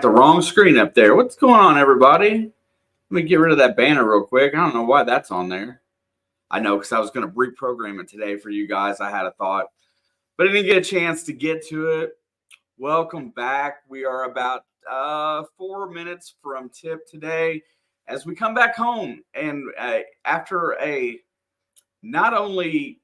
got the wrong screen up there. What's going on, everybody? Let me get rid of that banner real quick. I don't know why that's on there. I know because I was going to reprogram it today for you guys. I had a thought, but I didn't get a chance to get to it. Welcome back. We are about 4 minutes from tip today as we come back home. And after a not only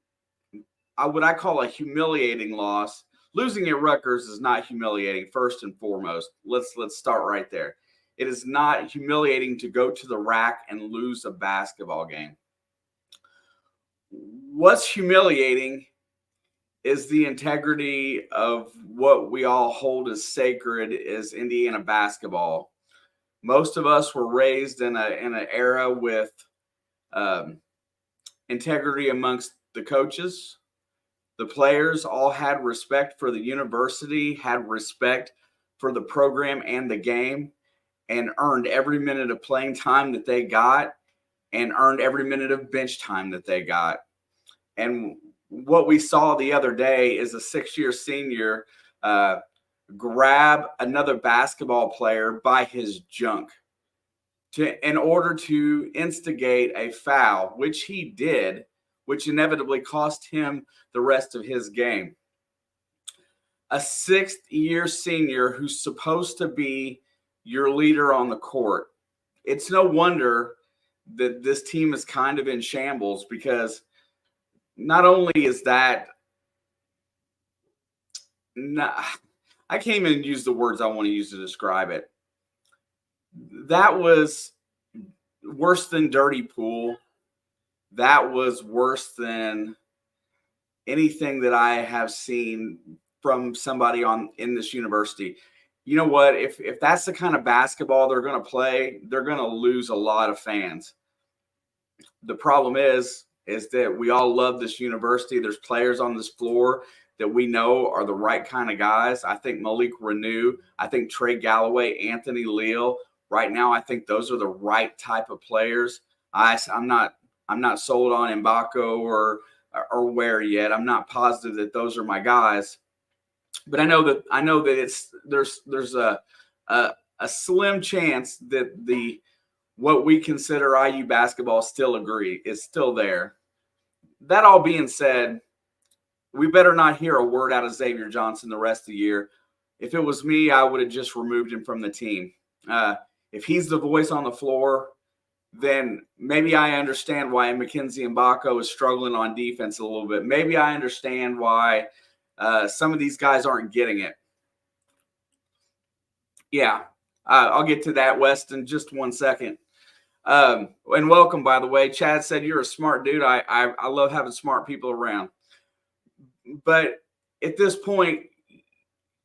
what I call a humiliating loss, losing at Rutgers is not humiliating, first and foremost. Let's start right there. It is not humiliating to go to the rack and lose a basketball game. What's humiliating is the integrity of what we all hold as sacred as Indiana basketball. Most of us were raised in an era with integrity amongst the coaches. The players all had respect for the university, had respect for the program and the game, and earned every minute of playing time that they got and earned every minute of bench time that they got. And what we saw the other day is a six-year senior grab another basketball player by his junk in order to instigate a foul, which he did, which inevitably cost him the rest of his game. A sixth-year senior who's supposed to be your leader on the court. It's no wonder that this team is kind of in shambles, because not only is that I can't even use the words I want to use to describe it. That was worse than dirty pool. That was worse than anything that I have seen from somebody in this university. You know what? If that's the kind of basketball they're going to play, they're going to lose a lot of fans. The problem is that we all love this university. There's players on this floor that we know are the right kind of guys. I think Malik Renew, I think Trey Galloway, Anthony Leal. Right now, I think those are the right type of players. I'm not sold on Mbako or Ware yet. I'm not positive that those are my guys. But I know that there's a slim chance that what we consider IU basketball is still there. That all being said, we better not hear a word out of Xavier Johnson the rest of the year. If it was me, I would have just removed him from the team. If he's the voice on the floor, then maybe I understand why Mackenzie Mbako is struggling on defense a little bit. Maybe I understand why some of these guys aren't getting it. Yeah, I'll get to that, West, in just 1 second. And welcome, by the way. Chad said you're a smart dude. I love having smart people around. But at this point,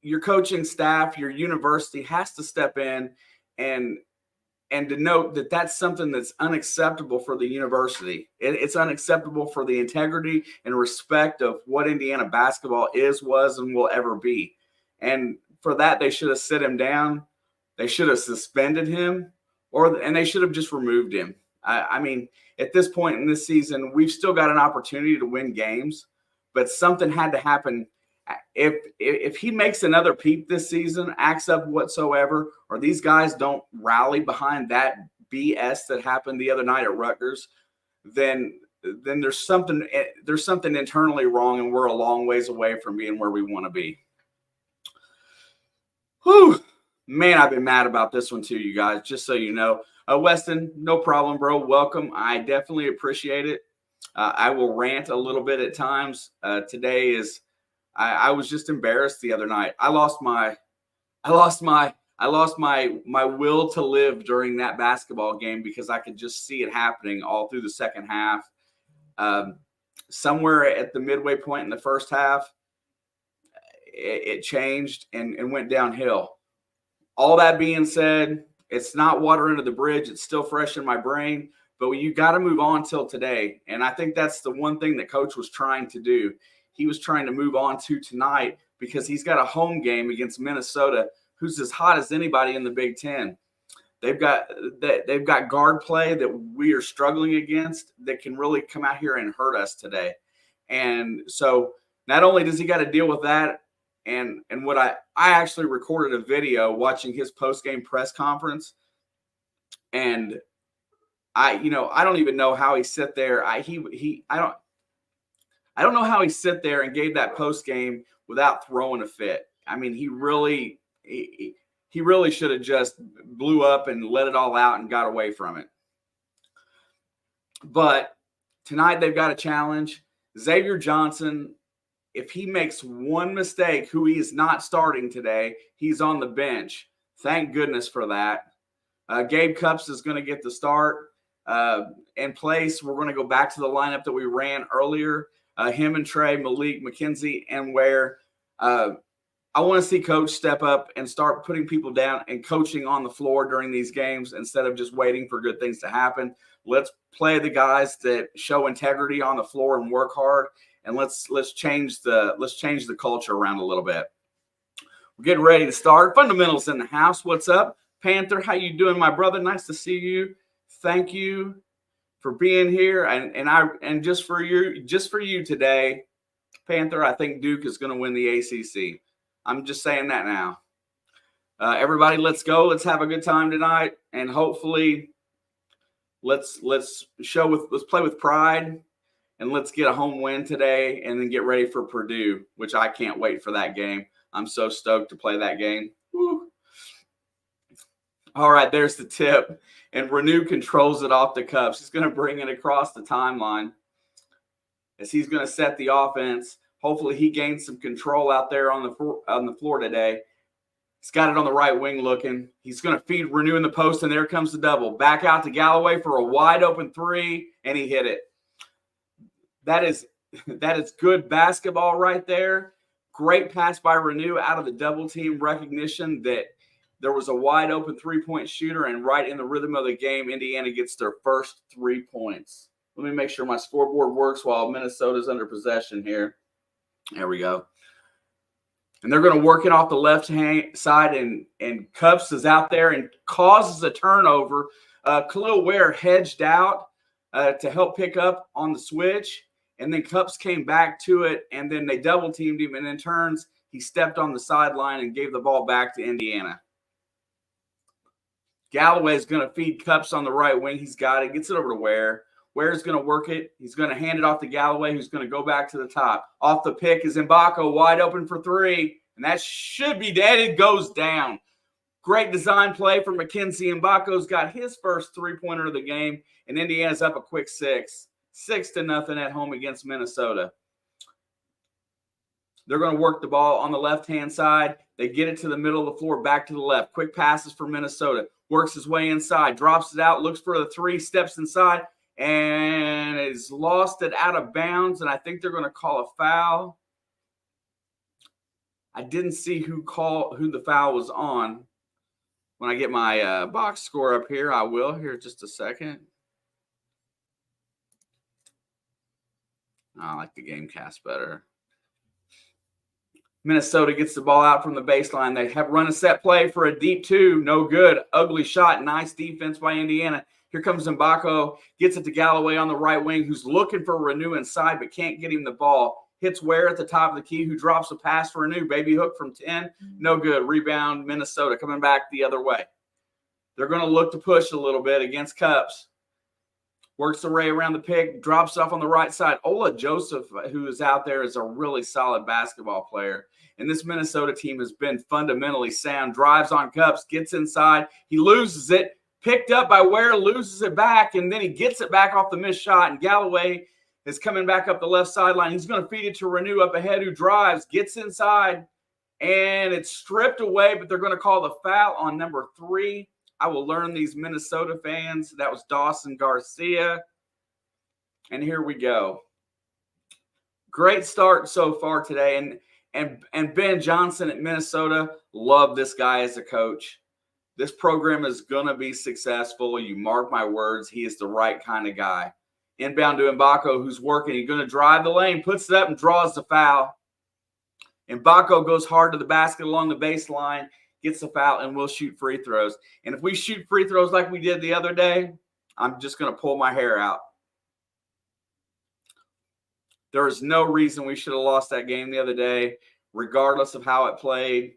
your coaching staff, your university has to step in and to note that that's something that's unacceptable for the university. It's unacceptable for the integrity and respect of what Indiana basketball was, and will ever be. And for that, they should have sit him down. They should have suspended him, and they should have just removed him. I mean, at this point in this season, we've still got an opportunity to win games, but something had to happen. If he makes another peep this season, acts up whatsoever, or these guys don't rally behind that BS that happened the other night at Rutgers, then there's something internally wrong, and we're a long ways away from being where we want to be. Whew. Man, I've been mad about this one too, you guys, just so you know. Weston, no problem, bro. Welcome. I definitely appreciate it. I will rant a little bit at times. Today is I was just embarrassed the other night. I lost my will to live during that basketball game because I could just see it happening all through the second half. Somewhere at the midway point in the first half, it changed and went downhill. All that being said, it's not water under the bridge. It's still fresh in my brain, but you got to move on till today. And I think that's the one thing that Coach was trying to do. He was trying to move on to tonight because he's got a home game against Minnesota, who's as hot as anybody in the Big Ten. They've got guard play that we are struggling against that can really come out here and hurt us today. And so not only does he got to deal with that, And what I actually recorded a video watching his post-game press conference, and I don't even know how he sat there. I don't know how he sat there and gave that post-game without throwing a fit. I mean, he really should have just blew up and let it all out and got away from it. But tonight they've got a challenge. Xavier Johnson, if he makes one mistake, who he is not starting today, he's on the bench. Thank goodness for that. Gabe Cupps is going to get the start in place. We're going to go back to the lineup that we ran earlier. Him and Trey, Malik, McKenzie, and Ware. I want to see Coach step up and start putting people down and coaching on the floor during these games instead of just waiting for good things to happen. Let's play the guys that show integrity on the floor and work hard, and let's change the culture around a little bit. We're getting ready to start. Fundamentals in the house. What's up, Panther? How you doing, my brother? Nice to see you. Thank you for being here, and just for you today, Panther. I think Duke is going to win the ACC. I'm just saying that now. Everybody, let's go. Let's have a good time tonight, and hopefully, let's play with pride, and let's get a home win today, and then get ready for Purdue, which I can't wait for that game. I'm so stoked to play that game. Woo. All right, there's the tip, and Renew controls it off the Cupps. He's going to bring it across the timeline as he's going to set the offense. Hopefully he gains some control out there on the floor today. He's got it on the right wing looking. He's going to feed Renew in the post, and there comes the double. Back out to Galloway for a wide open three, and he hit it. That is good basketball right there. Great pass by Renew out of the double team recognition that there was a wide open three-point shooter, and right in the rhythm of the game, Indiana gets their first 3 points. Let me make sure my scoreboard works while Minnesota's under possession here. There we go. And they're going to work it off the left hand side, and Cupps is out there and causes a turnover. Kel'el Ware hedged out to help pick up on the switch, and then Cupps came back to it, and then they double teamed him, and in turns he stepped on the sideline and gave the ball back to Indiana. Galloway is going to feed Cupps on the right wing. He's got it. Gets it over to Ware. Ware's going to work it. He's going to hand it off to Galloway, who's going to go back to the top. Off the pick is Mbako, wide open for three, and that should be dead. It goes down. Great design play from McKenzie. Mbako's got his first three-pointer of the game, and Indiana's up a quick 6-0 at home against Minnesota. They're going to work the ball on the left-hand side. They get it to the middle of the floor, back to the left. Quick passes for Minnesota. Works his way inside, drops it out, looks for the three, steps inside, and is lost it out of bounds, and I think they're going to call a foul. I didn't see who the foul was on. When I get my box score up here, I will here in just a second. I like the game cast better. Minnesota gets the ball out from the baseline. They have run a set play for a deep two. No good. Ugly shot. Nice defense by Indiana. Here comes Mbako. Gets it to Galloway on the right wing, who's looking for Renew inside but can't get him the ball. Hits Ware at the top of the key, who drops a pass for Renew. Baby hook from 10. No good. Rebound, Minnesota coming back the other way. They're going to look to push a little bit against Cupps. Works the way around the pick. Drops off on the right side. Ola Joseph, who is out there, is a really solid basketball player. And this Minnesota team has been fundamentally sound. Drives on Cupps, gets inside. He loses it. Picked up by Ware, loses it back, and then he gets it back off the missed shot. And Galloway is coming back up the left sideline. He's going to feed it to Renew up ahead, who drives, gets inside, and it's stripped away, but they're going to call the foul on number 3. I will learn these Minnesota fans. That was Dawson Garcia. And here we go. Great start so far today. And Ben Johnson at Minnesota, love this guy as a coach. This program is going to be successful. You mark my words. He is the right kind of guy. Inbound to Mbako, who's working. He's going to drive the lane, puts it up, and draws the foul. Mbako goes hard to the basket along the baseline, gets the foul, and we'll shoot free throws. And if we shoot free throws like we did the other day, I'm just going to pull my hair out. There is no reason we should have lost that game the other day. regardless of how it played.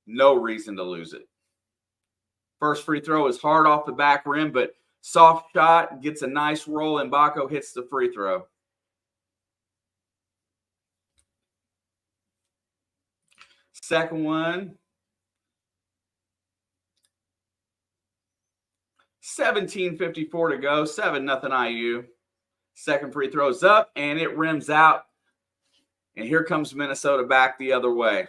No reason to lose it. First free throw is hard off the back rim, but soft shot, gets a nice roll, and Baco hits the free throw. Second one. 17:54 to go. 7-0 IU. Second free throw's up, and it rims out. And here comes Minnesota back the other way.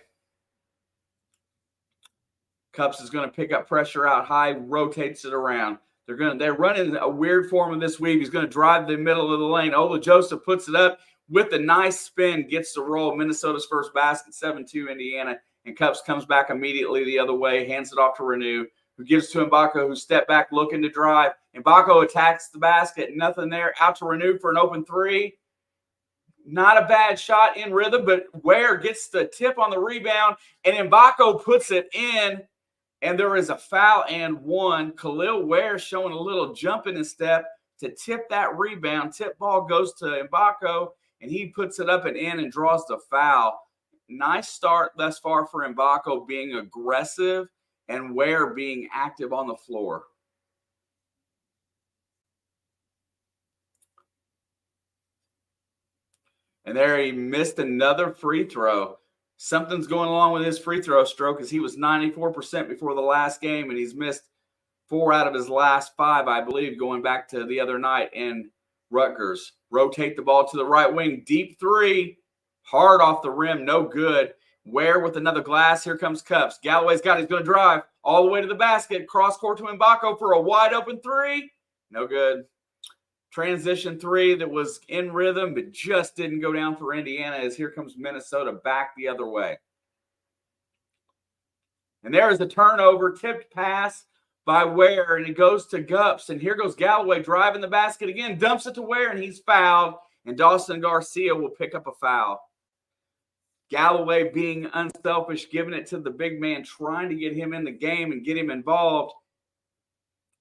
Cups is going to pick up pressure out high, rotates it around. They're running a weird form of this weave. He's going to drive the middle of the lane. Ola Joseph puts it up with a nice spin, gets the roll. Minnesota's first basket, 7-2 Indiana. And Cups comes back immediately the other way, hands it off to Renew, who gives to Mbako, who stepped back looking to drive. Mbako attacks the basket. Nothing there. Out to Renew for an open three. Not a bad shot in rhythm, but Ware gets the tip on the rebound, and Mbako puts it in. And there is a foul and one. Kel'el Ware showing a little jump in his step to tip that rebound. Tip ball goes to Mbako, and he puts it up and in and draws the foul. Nice start thus far for Mbako, being aggressive and Ware being active on the floor. And there he missed another free throw. Something's going along with his free throw stroke, as he was 94% before the last game, and he's missed 4 out of his last 5, I believe, going back to the other night in Rutgers. Rotate the ball to the right wing. Deep three. Hard off the rim. No good. Ware with another glass. Here comes Cups. Galloway's got it. He's going to drive all the way to the basket. Cross court to Mbako for a wide open three. No good. Transition three that was in rhythm, but just didn't go down for Indiana, as here comes Minnesota back the other way. And there is a turnover, tipped pass by Ware, and it goes to Gups. And here goes Galloway driving the basket again, dumps it to Ware, and he's fouled. And Dawson Garcia will pick up a foul. Galloway being unselfish, giving it to the big man, trying to get him in the game and get him involved,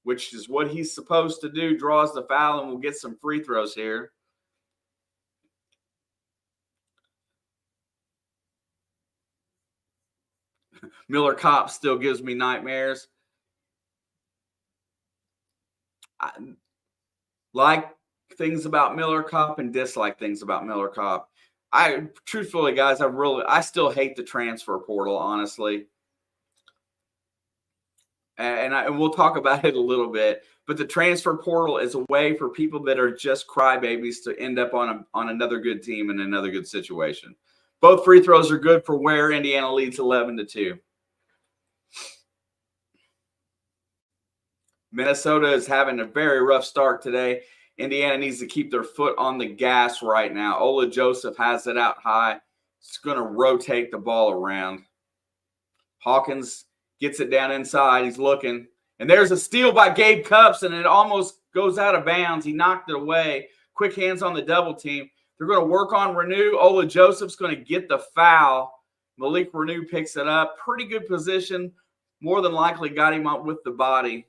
which is what he's supposed to do, draws the foul, and we'll get some free throws here. Miller Kopp still gives me nightmares. I like things about Miller Kopp and dislike things about Miller Kopp. Truthfully, guys, I still hate the transfer portal, honestly. And we'll talk about it a little bit, but the transfer portal is a way for people that are just crybabies to end up on another good team in another good situation. Both free throws are good for Ware. Indiana leads 11-2. Minnesota is having a very rough start today. Indiana needs to keep their foot on the gas right now. Ola Joseph has it out high. It's going to rotate the ball around. Hawkins gets it down inside. He's looking. And there's a steal by Gabe Cups, and it almost goes out of bounds. He knocked it away. Quick hands on the double team. They're going to work on Renew. Ola Joseph's going to get the foul. Malik Renew picks it up. Pretty good position. More than likely got him up with the body.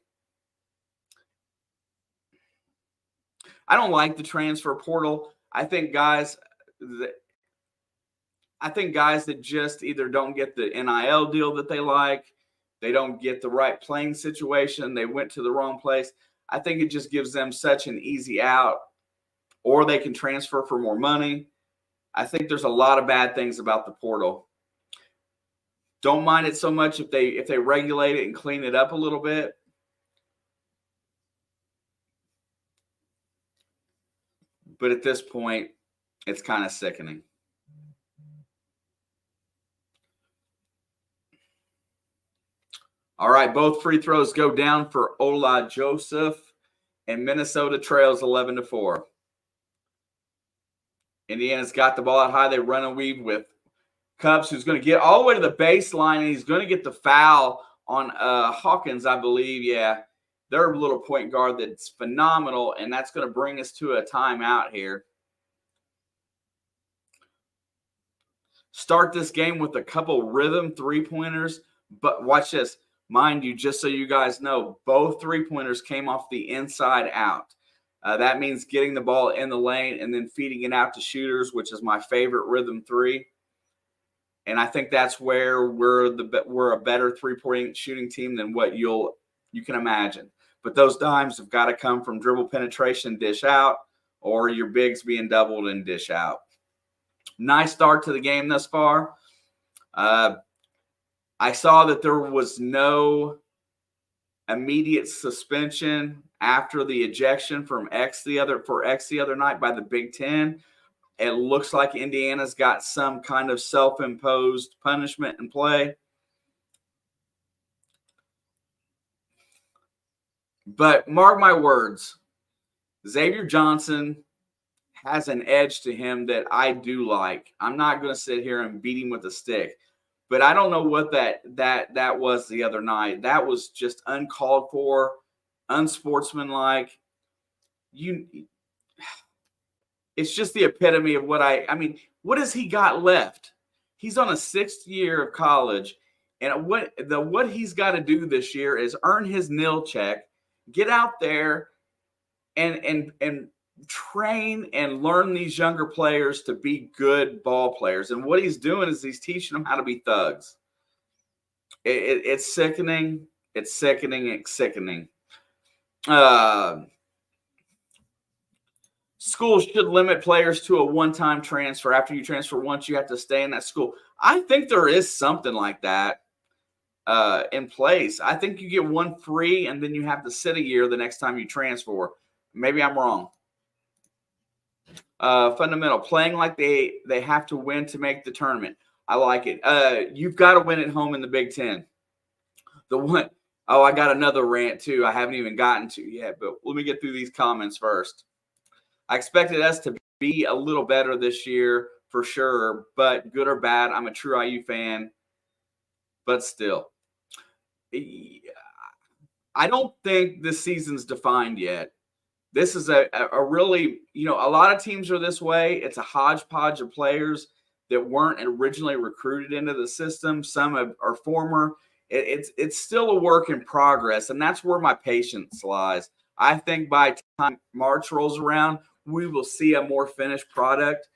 I don't like the transfer portal. I think guys that just either don't get the NIL deal that they like, they don't get the right playing situation, they went to the wrong place. I think it just gives them such an easy out, or they can transfer for more money. I think there's a lot of bad things about the portal. Don't mind it so much if they regulate it and clean it up a little bit. But at this point, it's kind of sickening. All right, both free throws go down for Ola Joseph, and Minnesota trails 11-4. Indiana's got the ball out high. They run and weave with Cups, who's going to get all the way to the baseline, and he's going to get the foul on Hawkins, I believe. Yeah, their little point guard that's phenomenal, and that's going to bring us to a timeout here. Start this game with a couple rhythm three-pointers, but watch this. Mind you, just so you guys know, both three-pointers came off the inside out. That means getting the ball in the lane and then feeding it out to shooters, which is my favorite rhythm three. And I think that's where we're a better 3-point shooting team than what you can imagine. But those dimes have got to come from dribble penetration, dish out, or your bigs being doubled and dish out. Nice start to the game thus far. I saw that there was no immediate suspension after the ejection from X the other night by the Big Ten. It looks like Indiana's got some kind of self-imposed punishment in play. But mark my words, Xavier Johnson has an edge to him that I do like. I'm not going to sit here and beat him with a stick. But I don't know what that was the other night. That was just uncalled for, unsportsmanlike. It's just the epitome of what I mean, what has he got left? He's on a 6th year of college, and what he's got to do this year is earn his nil check, get out there and train and learn these younger players to be good ball players. And what he's doing is he's teaching them how to be thugs. It's sickening. It's sickening. It's sickening. Schools should limit players to a one-time transfer. After you transfer once, you have to stay in that school. I think there is something like that in place. I think you get one free, and then you have to sit a year the next time you transfer. Maybe I'm wrong. Fundamental, playing like they have to win to make the tournament. I like it. You've got to win at home in the Big Ten. I got another rant too. I haven't even gotten to yet, but let me get through these comments first. I expected us to be a little better this year for sure, but good or bad, I'm a true IU fan. But still, I don't think this season's defined yet. This is a really, a lot of teams are this way. It's a hodgepodge of players that weren't originally recruited into the system. Some are former. It's still a work in progress, and that's where my patience lies. I think by the time March rolls around, we will see a more finished product.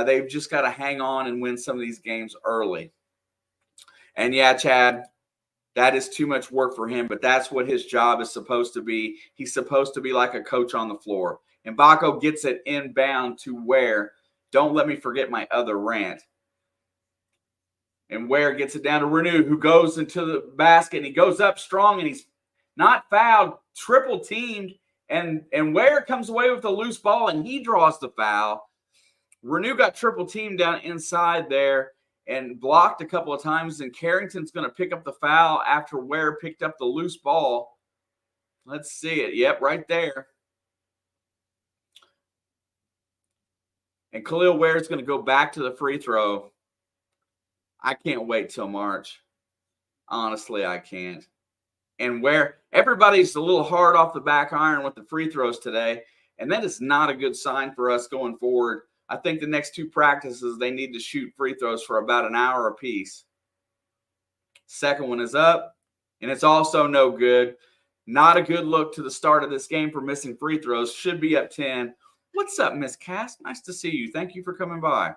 They've just got to hang on and win some of these games early. And yeah, Chad, that is too much work for him, but that's what his job is supposed to be. He's supposed to be like a coach on the floor. And Baco gets it inbound to Ware. Don't let me forget my other rant. And Ware gets it down to Renew, who goes into the basket, and he goes up strong, and he's not fouled, triple teamed, and Ware comes away with a loose ball, and he draws the foul. Renew got triple teamed down inside there and blocked a couple of times, and Carrington's going to pick up the foul after Ware picked up the loose ball. Let's see it. Yep, right there. And Kel'el Ware is going to go back to the free throw. I can't wait till March. Honestly, I can't. And Ware, everybody's a little hard off the back iron with the free throws today, and that is not a good sign for us going forward. I think the next 2 practices, they need to shoot free throws for about an hour apiece. Second one is up, and it's also no good. Not a good look to the start of this game for missing free throws. Should be up 10. What's up, Miss Cass? Nice to see you. Thank you for coming by.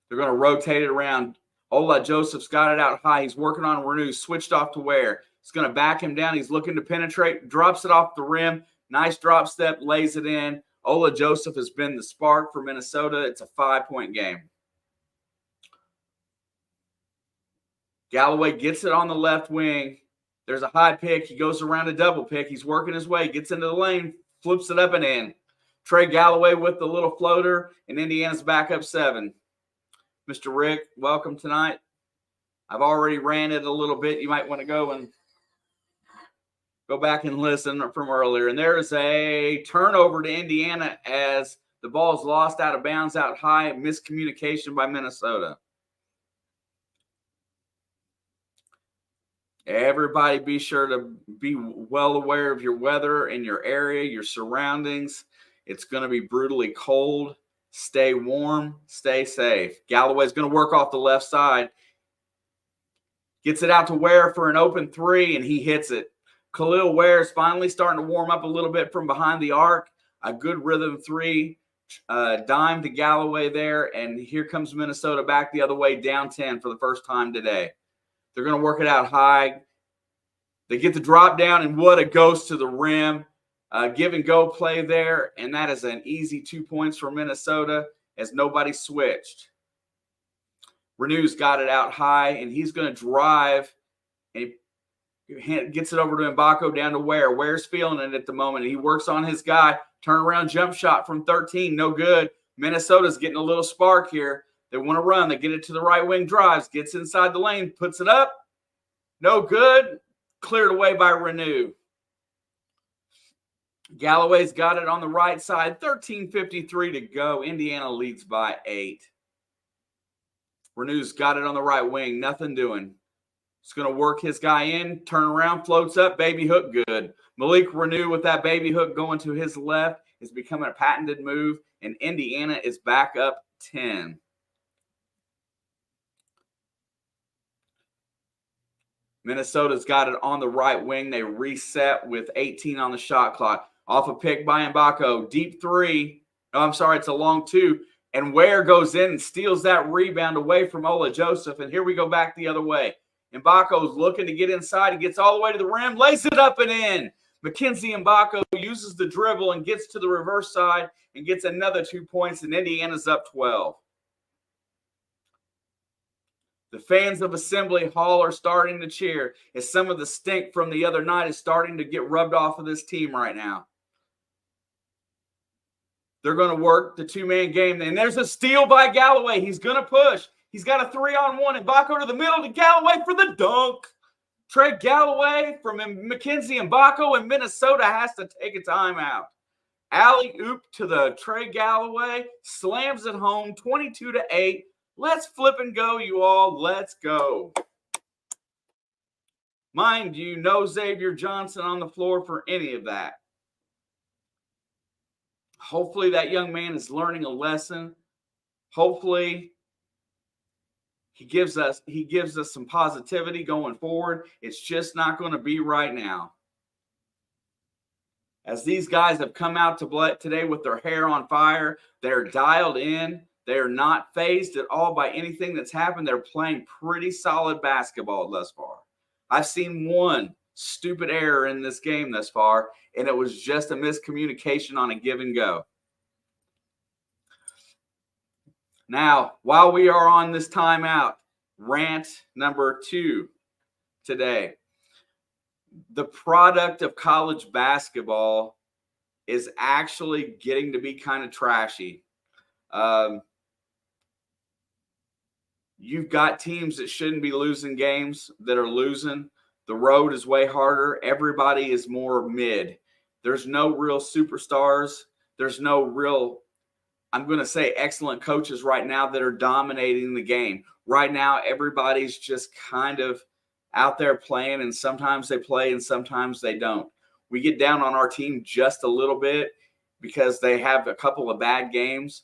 They're going to rotate it around. Ola Joseph's got it out high. He's working on Renew. Switched off to Ware. He's going to back him down. He's looking to penetrate. Drops it off the rim. Nice drop step. Lays it in. Ola Joseph has been the spark for Minnesota. It's a 5-point game. Galloway gets it on the left wing. There's a high pick. He goes around a double pick. He's working his way. Gets into the lane. Flips it up and in. Trey Galloway with the little floater. And Indiana's back up 7. Mr. Rick, welcome tonight. I've already ranted a little bit. You might want to go back and listen from earlier. And there is a turnover to Indiana as the ball is lost out of bounds out high. Miscommunication by Minnesota. Everybody be sure to be well aware of your weather and your area, your surroundings. It's going to be brutally cold. Stay warm, stay safe. Galloway's going to work off the left side. Gets it out to Ware for an open 3, and he hits it. Kel'el Ware is finally starting to warm up a little bit from behind the arc. A good rhythm 3 dime to Galloway there, and here comes Minnesota back the other way, down 10 for the first time today. They're going to work it out high. They get the drop down, and what a ghost to the rim. Give and go play there, and that is an easy 2 points for Minnesota as nobody switched. Renew's got it out high, and he's going to drive, and he gets it over to Mbako down to Ware. Ware's feeling it at the moment. He works on his guy. Turnaround jump shot from 13, no good. Minnesota's getting a little spark here. They want to run. They get it to the right wing, drives, gets inside the lane, puts it up. No good. Cleared away by Renew. Galloway's got it on the right side. 13:53 to go. Indiana leads by 8. Renew's got it on the right wing. Nothing doing. He's going to work his guy in. Turn around. Floats up. Baby hook. Good. Malik Renew with that baby hook going to his left is becoming a patented move. And Indiana is back up 10. Minnesota's got it on the right wing. They reset with 18 on the shot clock. Off a pick by Mbako. Deep three. No, I'm sorry. It's a long two. And Ware goes in and steals that rebound away from Ola Joseph. And here we go back the other way. Mbako's looking to get inside. He gets all the way to the rim. Lays it up and in. Mackenzie Mbako uses the dribble and gets to the reverse side and gets another 2 points. And Indiana's up 12. The fans of Assembly Hall are starting to cheer as some of the stink from the other night is starting to get rubbed off of this team right now. They're going to work the two-man game. And there's a steal by Galloway. He's going to push. He's got a 3-on-1. Mbako to the middle to Galloway for the dunk. Trey Galloway from Mackenzie Mbako, and Minnesota has to take a timeout. Alley-oop to the Trey Galloway. Slams it home, 22-8. Let's flip and go, you all. Let's go. Mind you, no Xavier Johnson on the floor for any of that. Hopefully that young man is learning a lesson. Hopefully he gives us some positivity going forward. It's just not going to be right now. As these guys have come out to today with their hair on fire, they're dialed in. They are not fazed at all by anything that's happened. They're playing pretty solid basketball thus far. I've seen one stupid error in this game thus far, and it was just a miscommunication on a give and go. Now, while we are on this timeout, rant number 2 today. The product of college basketball is actually getting to be kind of trashy. You've got teams that shouldn't be losing games that are losing. The road is way harder. Everybody is more mid. There's no real superstars. There's no real, I'm going to say, excellent coaches right now that are dominating the game. Right now, everybody's just kind of out there playing, and sometimes they play and sometimes they don't. We get down on our team just a little bit because they have a couple of bad games.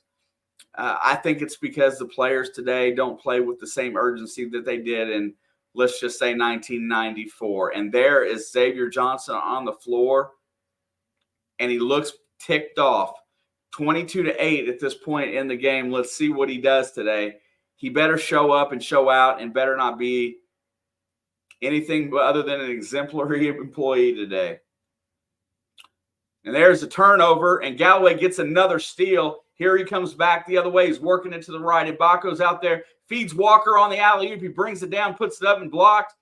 I think it's because the players today don't play with the same urgency that they did in, let's just say, 1994. And there is Xavier Johnson on the floor, and he looks ticked off. 22-8 at this point in the game. Let's see what he does today. He better show up and show out and better not be anything other than an exemplary employee today. And there's a turnover, and Galloway gets another steal. Here he comes back the other way. He's working it to the right. Mbako's out there, feeds Walker on the alley-oop. He brings it down, puts it up and blocked,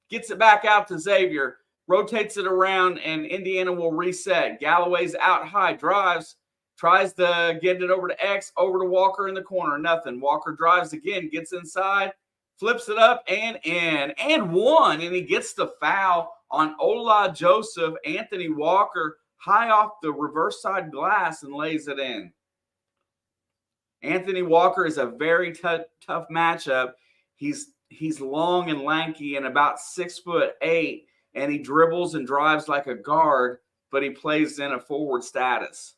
gets it back out to Xavier, rotates it around, and Indiana will reset. Galloway's out high, drives, tries to get it over to X, over to Walker in the corner. Nothing. Walker drives again, gets inside, flips it up and in, and one. And he gets the foul on Ola Joseph. Anthony Walker high off the reverse side glass and lays it in. Anthony Walker is a very tough matchup. He's long and lanky and about 6'8", and he dribbles and drives like a guard, but he plays in a forward status.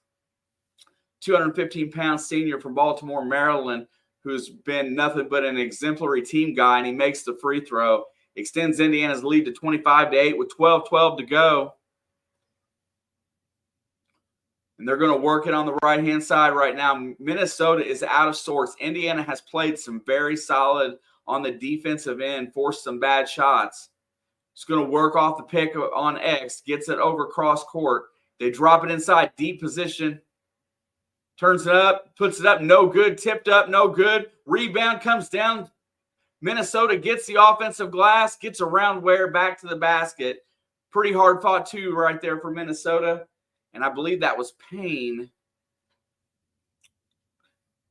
215-pound senior from Baltimore, Maryland, who's been nothing but an exemplary team guy, and he makes the free throw. Extends Indiana's lead to 25-8 with 12:12 to go. and they're going to work it on the right-hand side right now. Minnesota is out of sorts. Indiana has played some very solid on the defensive end, forced some bad shots. It's going to work off the pick on X, gets it over cross court. They drop it inside, deep position. Turns it up, puts it up, no good. Tipped up, no good. Rebound comes down. Minnesota gets the offensive glass, gets around Ware back to the basket. Pretty hard fought too right there for Minnesota. And I believe that was Payne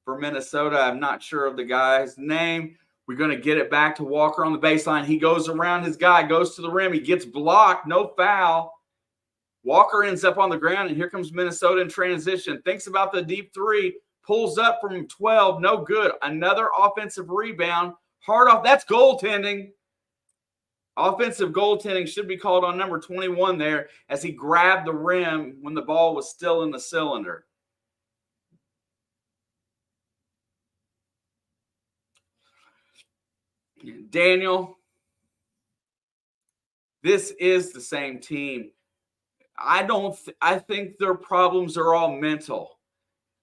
for Minnesota. I'm not sure of the guy's name. We're going to get it back to Walker on the baseline. He goes around his guy, goes to the rim. He gets blocked, no foul. Walker ends up on the ground, and here comes Minnesota in transition. Thinks about the deep three, pulls up from 12, no good. Another offensive rebound. Hard off. That's goaltending. Offensive goaltending should be called on number 21 there as he grabbed the rim when the ball was still in the cylinder. Daniel, this is the same team. I think their problems are all mental.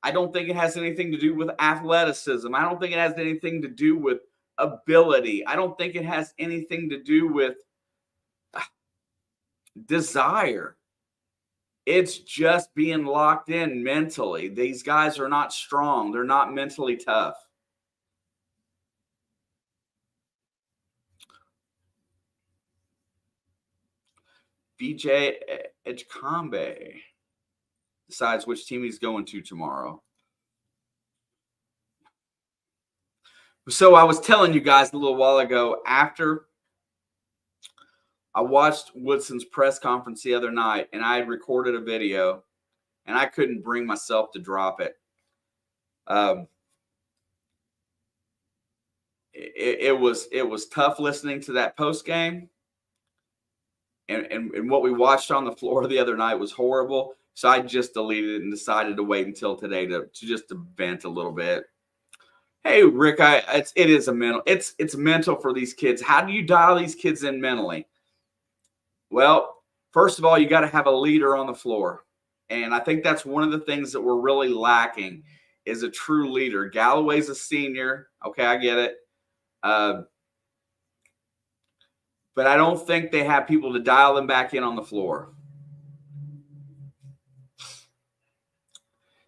I don't think it has anything to do with athleticism. I don't think it has anything to do with ability. I don't think it has anything to do with desire. It's just being locked in mentally. These guys are not strong. They're not mentally tough. BJ Edgecombe decides which team he's going to tomorrow. So I was telling you guys a little while ago, after I watched Woodson's press conference the other night, and I had recorded a video, and I couldn't bring myself to drop it. It was tough listening to that post game. And what we watched on the floor the other night was horrible. So I just deleted it and decided to wait until today to vent a little bit. Hey, Rick, it's mental for these kids. How do you dial these kids in mentally? Well, first of all, you got to have a leader on the floor. And I think that's one of the things that we're really lacking is a true leader. Galloway's a senior. Okay, I get it. But I don't think they have people to dial them back in on the floor.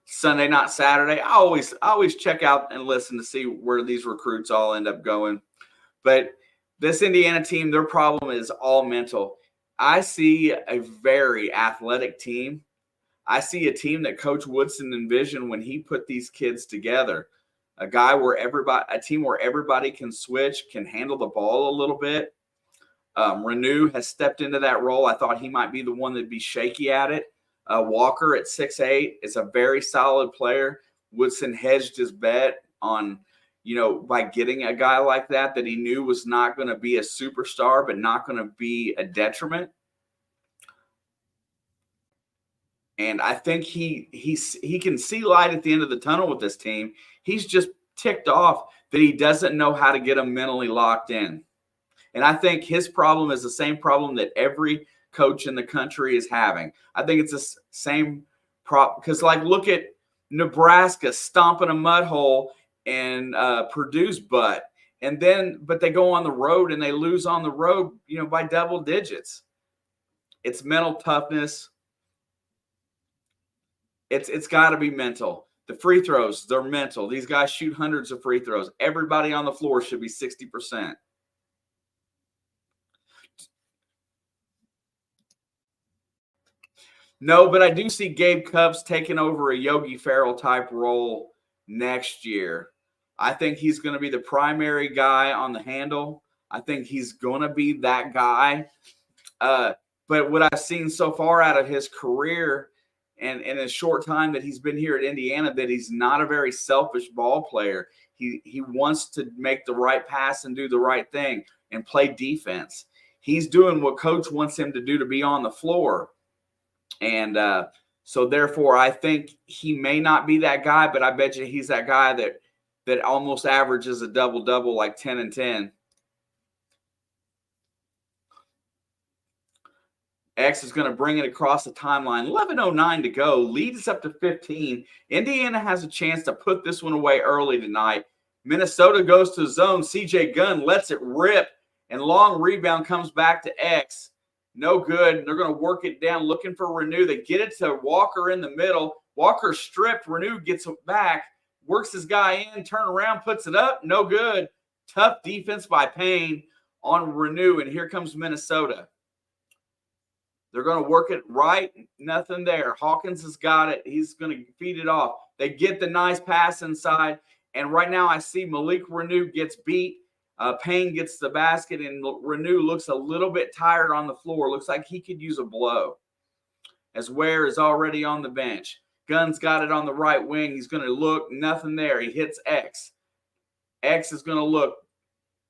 Sunday, not Saturday. I always check out and listen to see where these recruits all end up going. But this Indiana team, their problem is all mental. I see a very athletic team. I see a team that Coach Woodson envisioned when he put these kids together. A team where everybody can switch, can handle the ball a little bit. Renew has stepped into that role. I thought he might be the one that'd be shaky at it. Walker at 6'8" is a very solid player. Woodson hedged his bet on, by getting a guy like that he knew was not going to be a superstar, but not going to be a detriment. And I think he can see light at the end of the tunnel with this team. He's just ticked off that he doesn't know how to get them mentally locked in. And I think his problem is the same problem that every coach in the country is having. I think it's the same problem because, look at Nebraska stomping a mud hole and Purdue's butt. But they go on the road and they lose on the road, by double digits. It's mental toughness. It's got to be mental. The free throws, they're mental. These guys shoot hundreds of free throws. Everybody on the floor should be 60%. No, but I do see Gabe Cupps taking over a Yogi Ferrell type role next year. I think he's going to be the primary guy on the handle. I think he's going to be that guy. But what I've seen so far out of his career and in a short time that he's been here at Indiana, that he's not a very selfish ball player. He wants to make the right pass and do the right thing and play defense. He's doing what coach wants him to do to be on the floor. And so therefore, I think he may not be that guy, but I bet you he's that guy that almost averages a double-double, like 10 and 10. X is going to bring it across the timeline. 11:09 to go. Lead is up to 15. Indiana has a chance to put this one away early tonight. Minnesota goes to zone. CJ Gunn lets it rip, and long rebound comes back to X. No good. They're going to work it down, looking for Renew. They get it to Walker in the middle. Walker stripped. Renew gets it back, works his guy in, turn around, puts it up. No good. Tough defense by Payne on Renew, and here comes Minnesota. They're going to work it right. Nothing there. Hawkins has got it. He's going to feed it off. They get the nice pass inside, and right now I see Malik Renew gets beat. Payne gets the basket, and Renew looks a little bit tired on the floor. Looks like he could use a blow, as Ware is already on the bench. Gunn's got it on the right wing. He's going to look. Nothing there. He hits X. X is going to look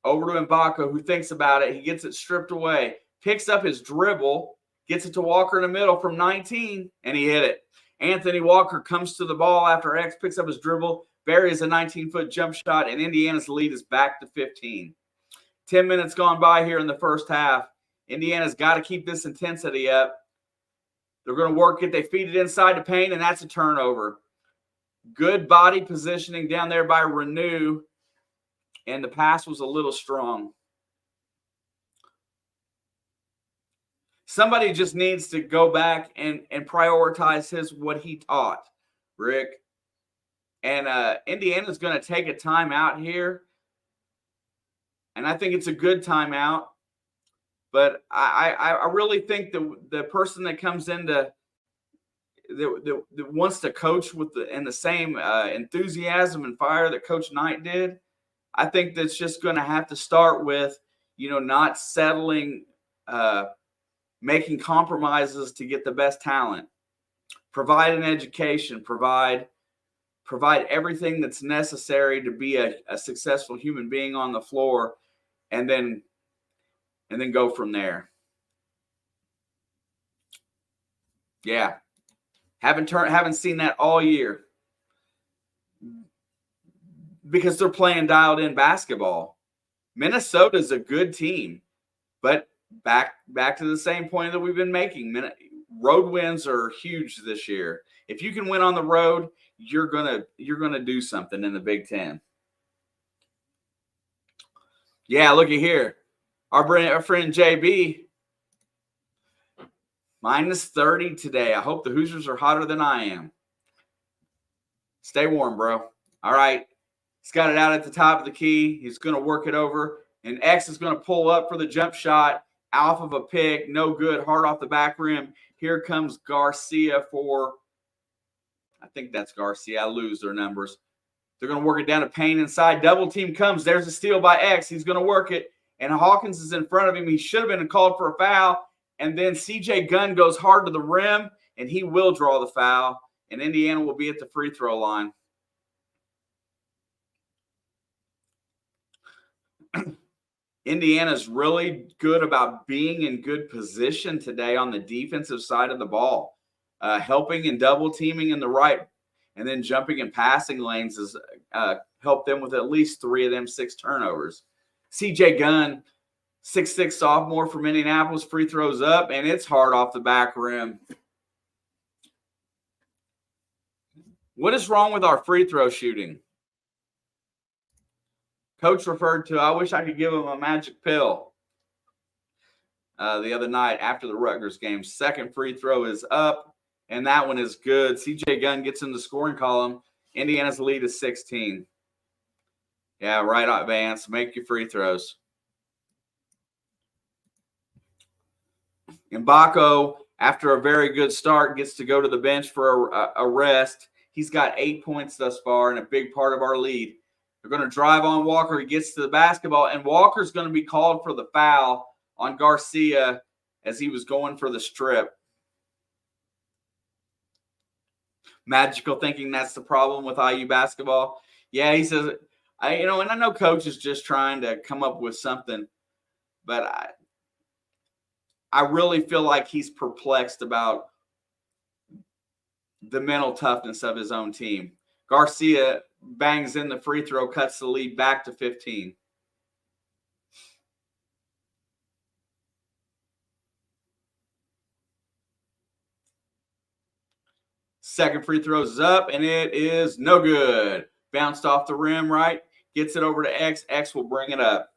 over to Mbaka, who thinks about it. He gets it stripped away, picks up his dribble, gets it to Walker in the middle from 19, and he hit it. Anthony Walker comes to the ball after X picks up his dribble, buries a 19-foot jump shot, and Indiana's lead is back to 15. 10 minutes gone by here in the first half. Indiana's got to keep this intensity up. They're going to work it. They feed it inside to Payne, and that's a turnover. Good body positioning down there by Renew, and the pass was a little strong. Somebody just needs to go back and prioritize what he taught, Rick. And Indiana's going to take a timeout here. And I think it's a good timeout. But I really think the person that comes in that wants to coach with the same enthusiasm and fire that Coach Knight did, I think that's just going to have to start with, not settling, making compromises to get the best talent. Provide an education, provide everything that's necessary to be a successful human being on the floor, and then go from there. Yeah. Haven't seen that all year because they're playing dialed in basketball. Minnesota's a good team, but back to the same point that we've been making. Road wins are huge this year. If you can win on the road, you're gonna do something in the Big Ten. Yeah, looky here. Our friend JB, -30 today. I hope the Hoosiers are hotter than I am. Stay warm, bro. All right. He's got it out at the top of the key. He's going to work it over. And X is going to pull up for the jump shot off of a pick. No good. Hard off the back rim. Here comes Garcia for, I think that's Garcia. I lose their numbers. They're going to work it down to Payne inside. Double team comes. There's a steal by X. He's going to work it. And Hawkins is in front of him. He should have been called for a foul. And then CJ Gunn goes hard to the rim, and he will draw the foul. And Indiana will be at the free throw line. Indiana's really good about being in good position today on the defensive side of the ball. Helping and double teaming in the right, and then jumping and passing lanes has helped them with at least 3 of them 6 turnovers. CJ Gunn, 6'6" sophomore from Indianapolis, free throws up, and it's hard off the back rim. What is wrong with our free throw shooting? Coach referred to, I wish I could give him a magic pill. The other night after the Rutgers game, second free throw is up, and that one is good. CJ Gunn gets in the scoring column. Indiana's lead is 16. Yeah, right on, Vance. Make your free throws. Mbako, after a very good start, gets to go to the bench for a rest. He's got 8 points thus far and a big part of our lead. They're going to drive on Walker. He gets to the basketball, and Walker's going to be called for the foul on Garcia as he was going for the strip. Magical thinking that's the problem with IU basketball. Yeah, he says, and I know Coach is just trying to come up with something, but I really feel like he's perplexed about the mental toughness of his own team. Garcia bangs in the free throw, cuts the lead back to 15. Second free throw is up, and it is no good. Bounced off the rim, right? Gets it over to X. X will bring it up.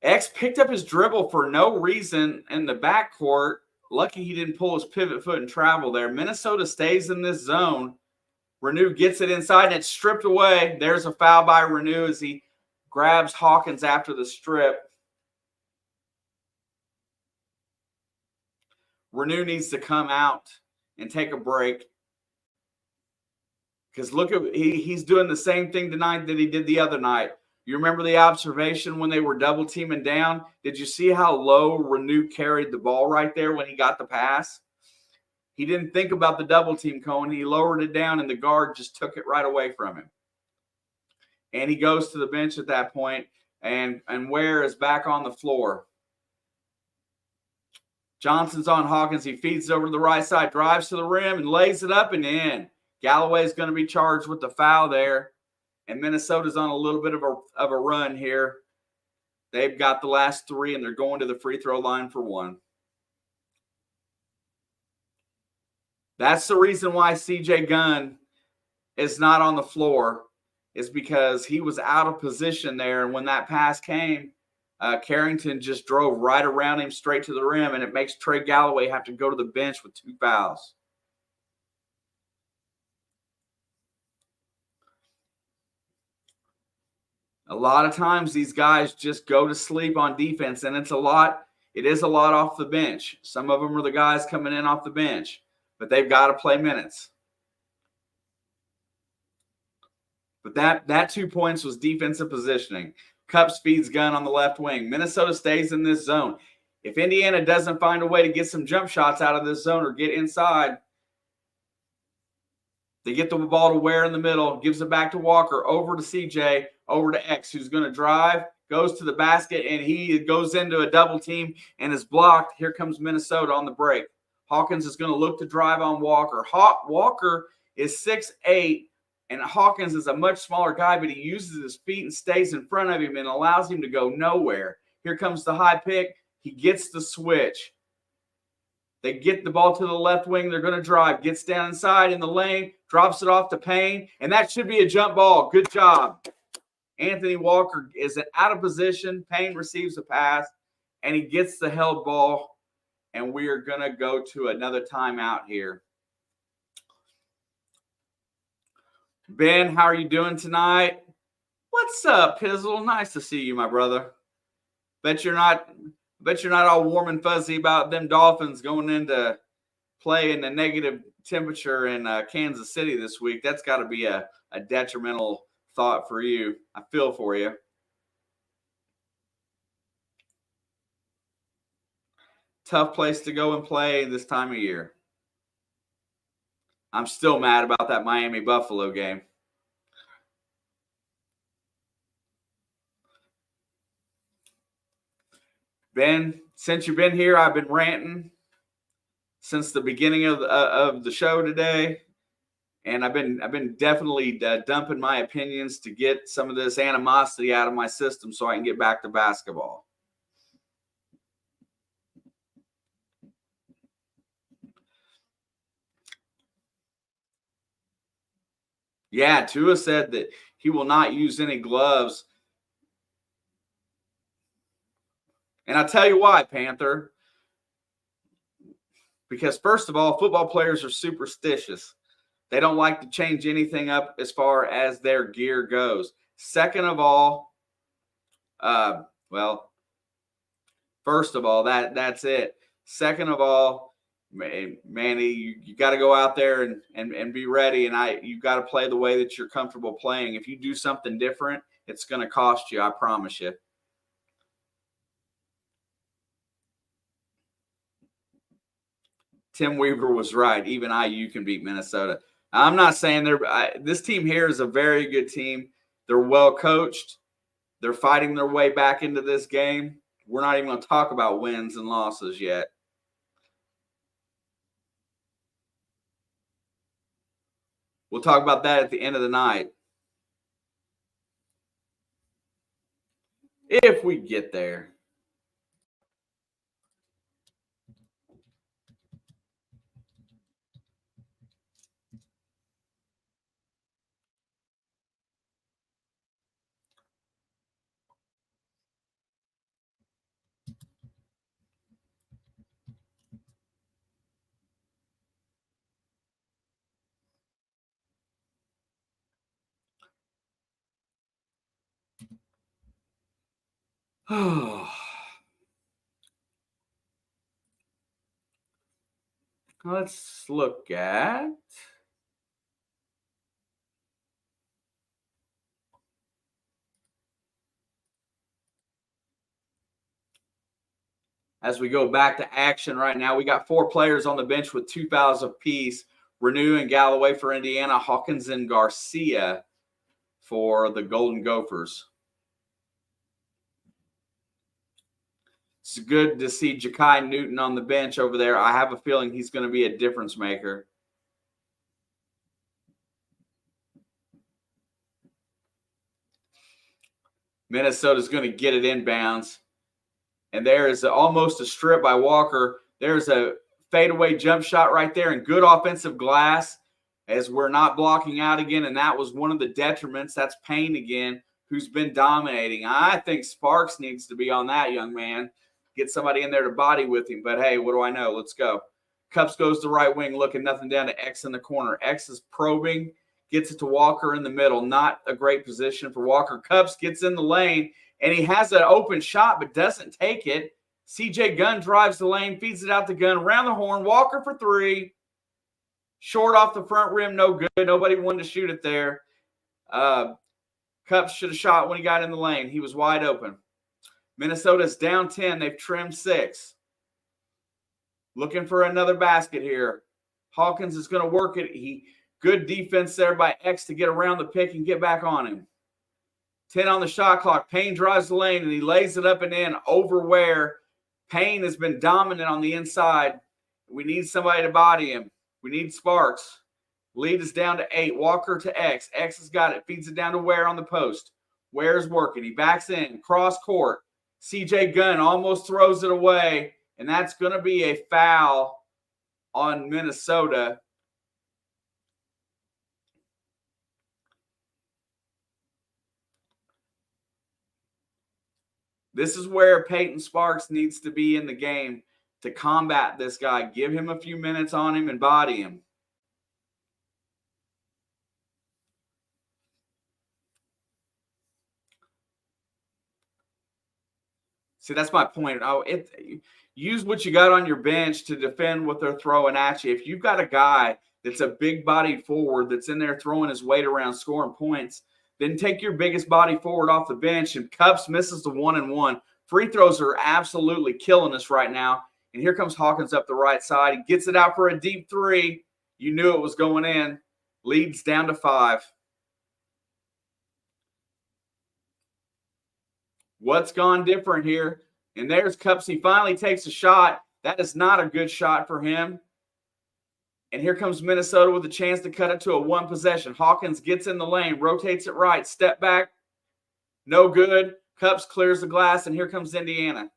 X picked up his dribble for no reason in the backcourt. Lucky he didn't pull his pivot foot and travel there. Minnesota stays in this zone. Renew gets it inside, and it's stripped away. There's a foul by Renew as he grabs Hawkins after the strip. Renew needs to come out and take a break. Because look at he's doing the same thing tonight that he did the other night. You remember the observation when they were double teaming down? Did you see how low Renew carried the ball right there when he got the pass? He didn't think about the double team, Cohen. He lowered it down, and the guard just took it right away from him. And he goes to the bench at that point, and Ware is back on the floor. Johnson's on Hawkins. He feeds it over to the right side, drives to the rim, and lays it up and in. Galloway's going to be charged with the foul there. And Minnesota's on a little bit of a run here. They've got the last three, and they're going to the free throw line for one. That's the reason why C.J. Gunn is not on the floor, is because he was out of position there. And when that pass came, Carrington just drove right around him straight to the rim, and it makes Trey Galloway have to go to the bench with 2 fouls. A lot of times these guys just go to sleep on defense, and it is a lot off the bench. Some of them are the guys coming in off the bench, but they've got to play minutes. But that 2 points was defensive positioning. Cup speeds Gunn on the left wing. Minnesota stays in this zone. If Indiana doesn't find a way to get some jump shots out of this zone or get inside, they get the ball to Ware in the middle, gives it back to Walker, over to CJ, over to X, who's going to drive, goes to the basket, and he goes into a double team and is blocked. Here comes Minnesota on the break. Hawkins is going to look to drive on Walker. Walker is 6'8", and Hawkins is a much smaller guy, but he uses his feet and stays in front of him and allows him to go nowhere. Here comes the high pick. He gets the switch. They get the ball to the left wing. They're going to drive. Gets down inside in the lane. Drops it off to Payne. And that should be a jump ball. Good job. Anthony Walker is out of position. Payne receives a pass. And he gets the held ball. And we are going to go to another timeout here. Ben, how are you doing tonight? What's up, Pizzle? Nice to see you, my brother. Bet you're not all warm and fuzzy about them Dolphins going into play in the negative temperature in Kansas City this week. That's got to be a detrimental thought for you. I feel for you. Tough place to go and play this time of year. I'm still mad about that Miami-Buffalo game. Ben, since you've been here, I've been ranting since the beginning of the show today, and I've been definitely dumping my opinions to get some of this animosity out of my system so I can get back to basketball. Yeah, Tua said that he will not use any gloves. And I'll tell you why, Panther. Because first of all, football players are superstitious. They don't like to change anything up as far as their gear goes. Second of all, first of all, that's it. Second of all, Manny, you got to go out there and be ready, and you've got to play the way that you're comfortable playing. If you do something different, it's going to cost you, I promise you. Tim Weaver was right. Even IU can beat Minnesota. I'm not saying this team here is a very good team. They're well coached. They're fighting their way back into this game. We're not even going to talk about wins and losses yet. We'll talk about that at the end of the night. If we get there. Let's look at as we go back to action right now. We got 4 players on the bench with 2 fouls apiece. Renew and Galloway for Indiana, Hawkins and Garcia for the Golden Gophers. It's good to see Ja'Kai Newton on the bench over there. I have a feeling he's going to be a difference maker. Minnesota's going to get it inbounds. And there is almost a strip by Walker. There's a fadeaway jump shot right there and good offensive glass as we're not blocking out again. And that was one of the detriments. That's Payne again, who's been dominating. I think Sparks needs to be on that, young man. Get somebody in there to body with him. But, hey, what do I know? Let's go. Cups goes to right wing, looking nothing down to X in the corner. X is probing, gets it to Walker in the middle. Not a great position for Walker. Cups gets in the lane. And he has an open shot but doesn't take it. CJ Gunn drives the lane, feeds it out the gun, around the horn. Walker for 3. Short off the front rim, no good. Nobody wanted to shoot it there. Cups should have shot when he got in the lane. He was wide open. Minnesota's down 10. They've trimmed 6. Looking for another basket here. Hawkins is going to work it. Good defense there by X to get around the pick and get back on him. 10 on the shot clock. Payne drives the lane, and he lays it up and in over where Payne has been dominant on the inside. We need somebody to body him. We need Sparks. Lead is down to 8. Walker to X. X has got it. Feeds it down to Ware on the post. Ware's working. He backs in. Cross court. CJ Gunn almost throws it away, and that's going to be a foul on Minnesota. This is where Peyton Sparks needs to be in the game to combat this guy. Give him a few minutes on him and body him. See, that's my point. Use what you got on your bench to defend what they're throwing at you. If you've got a guy that's a big-bodied forward that's in there throwing his weight around, scoring points, then take your biggest body forward off the bench, and Cups misses the 1-and-1. Free throws are absolutely killing us right now. And here comes Hawkins up the right side. He gets it out for a deep 3. You knew it was going in. Leads down to 5. What's gone different here? And there's Cups. He finally takes a shot. That is not a good shot for him. And here comes Minnesota with a chance to cut it to a 1 possession. Hawkins gets in the lane, rotates it right, step back. No good. Cups clears the glass, and here comes Indiana.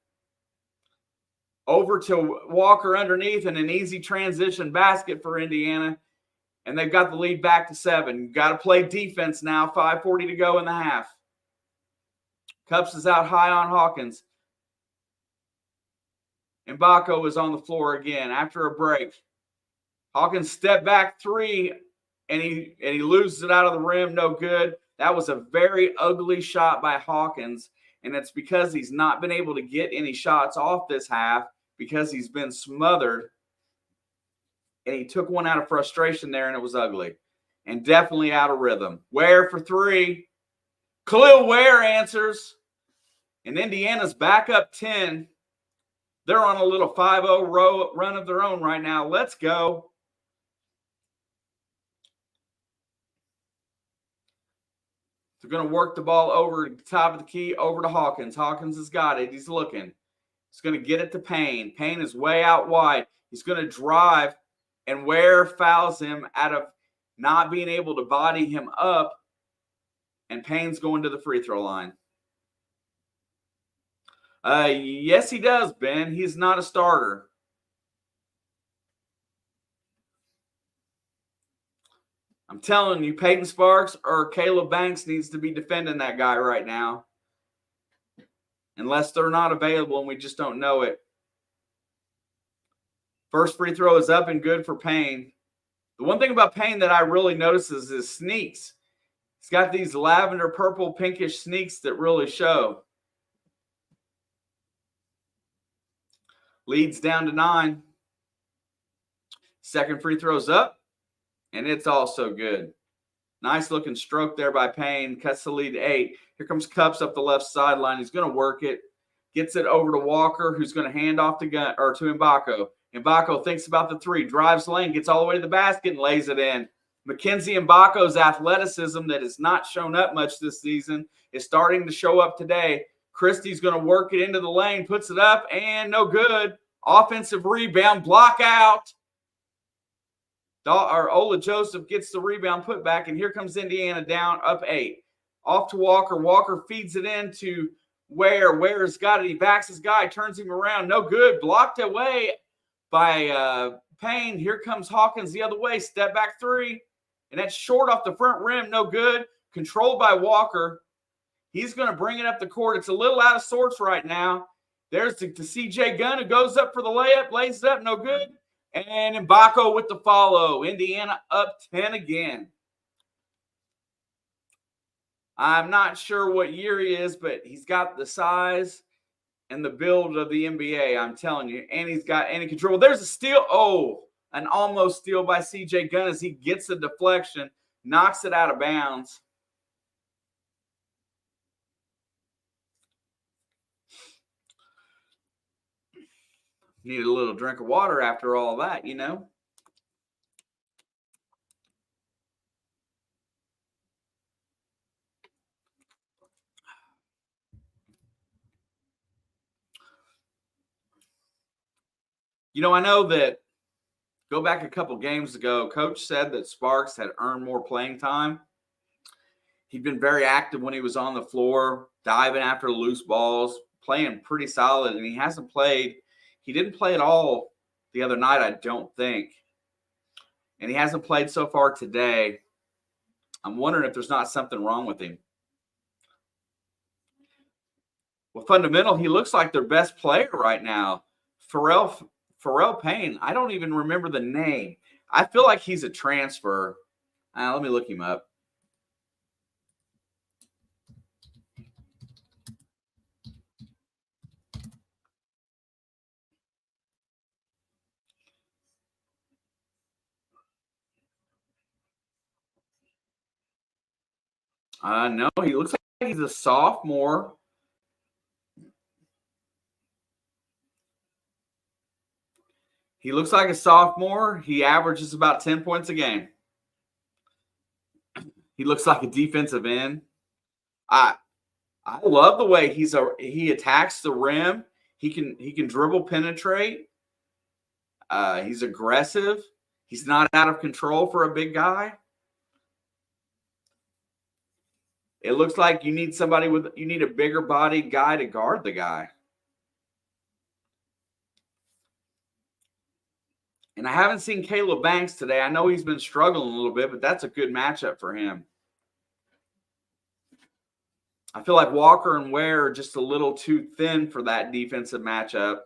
Over to Walker underneath, and an easy transition basket for Indiana. And they've got the lead back to 7. You've got to play defense now. 5:40 to go in the half. Cups is out high on Hawkins. Mbako is on the floor again after a break. Hawkins step back 3, and he loses it out of the rim. No good. That was a very ugly shot by Hawkins, and it's because he's not been able to get any shots off this half because he's been smothered, and he took one out of frustration there, and it was ugly and definitely out of rhythm. Ware for 3. Kel'el Ware answers, and Indiana's back up 10. They're on a little 5-0 run of their own right now. Let's go. They're going to work the ball over the top of the key, over to Hawkins. Hawkins has got it. He's looking. He's going to get it to Payne. Payne is way out wide. He's going to drive, and Ware fouls him out of not being able to body him up, and Payne's going to the free throw line. Yes, he does, Ben. He's not a starter. I'm telling you, Peyton Sparks or Caleb Banks needs to be defending that guy right now. Unless they're not available and we just don't know it. First free throw is up and good for Payne. The one thing about Payne that I really notice is his sneaks. He's got these lavender, purple, pinkish sneaks that really show. Leads down to 9. Second free throw's up, and it's also good. Nice looking stroke there by Payne. Cuts the lead to 8. Here comes Cups up the left sideline. He's going to work it. Gets it over to Walker, who's going to hand off to Mbako. Mbako thinks about the 3. Drives lane. Gets all the way to the basket and lays it in. Mackenzie Mbako's athleticism that has not shown up much this season is starting to show up today. Christie's going to work it into the lane. Puts it up and no good. Offensive rebound. Block out. Ola Joseph gets the rebound put back, and here comes Indiana down up 8. Off to Walker. Walker feeds it into Ware. Ware's got it. He backs his guy, turns him around. No good. Blocked away by Payne. Here comes Hawkins the other way. Step back 3. And that's short off the front rim. No good. Controlled by Walker. He's going to bring it up the court. It's a little out of sorts right now. There's the CJ Gunn, who goes up for the layup. Lays it up. No good. And Mbako with the follow. Indiana up 10 again. I'm not sure what year he is, but he's got the size and the build of the NBA, I'm telling you. And he's got any control. There's a steal. Oh, an almost steal by CJ Gunn as he gets the deflection, knocks it out of bounds. Need a little drink of water after all that, you know. You know, I know that go back a couple games ago, Coach said that Sparks had earned more playing time. He'd been very active when he was on the floor, diving after loose balls, playing pretty solid, and he hasn't played. He didn't play at all the other night, I don't think. And he hasn't played so far today. I'm wondering if there's not something wrong with him. Well, fundamental, he looks like their best player right now. Pharrell Payne. I don't even remember the name. I feel like he's a transfer. Let me look him up. No, he looks like he's a sophomore. He looks like a sophomore. He averages about 10 points a game. He looks like a defensive end. I love the way he attacks the rim. He can dribble, penetrate. He's aggressive. He's not out of control for a big guy. It looks like you need a bigger bodied guy to guard the guy. And I haven't seen Caleb Banks today. I know he's been struggling a little bit, but that's a good matchup for him. I feel like Walker and Ware are just a little too thin for that defensive matchup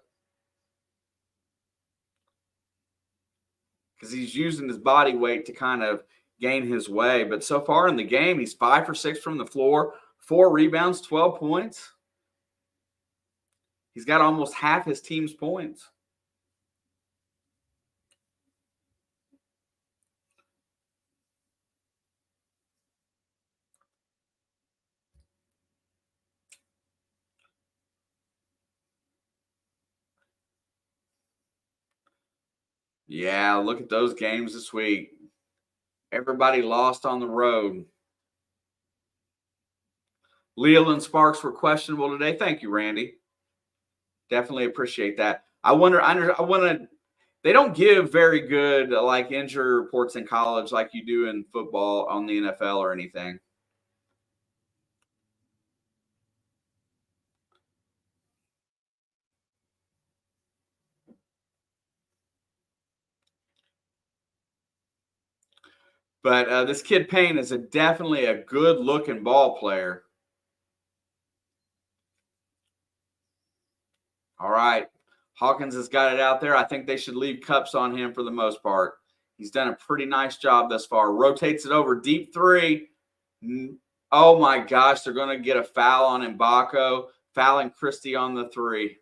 because he's using his body weight to kind of gain his way. But so far in the game, he's 5 for 6 from the floor, 4 rebounds, 12 points. He's got almost half his team's points. Yeah, look at those games this week. Everybody lost on the road. Leland Sparks were questionable today. Thank you, Randy. Definitely appreciate that. They don't give very good like injury reports in college like you do in football on the NFL or anything. But this kid Payne is definitely a good-looking ball player. All right. Hawkins has got it out there. I think they should leave cups on him for the most part. He's done a pretty nice job thus far. Rotates it over. Deep 3. Oh, my gosh. They're going to get a foul on Mbako. Fouling Christie on the 3.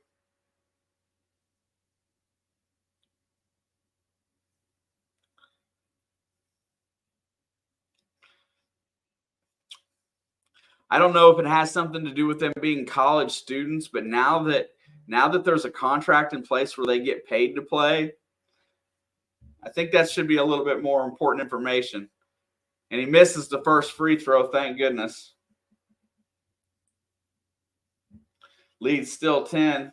I don't know if it has something to do with them being college students, but now that there's a contract in place where they get paid to play, I think that should be a little bit more important information. And he misses the first free throw, thank goodness. Lead still 10.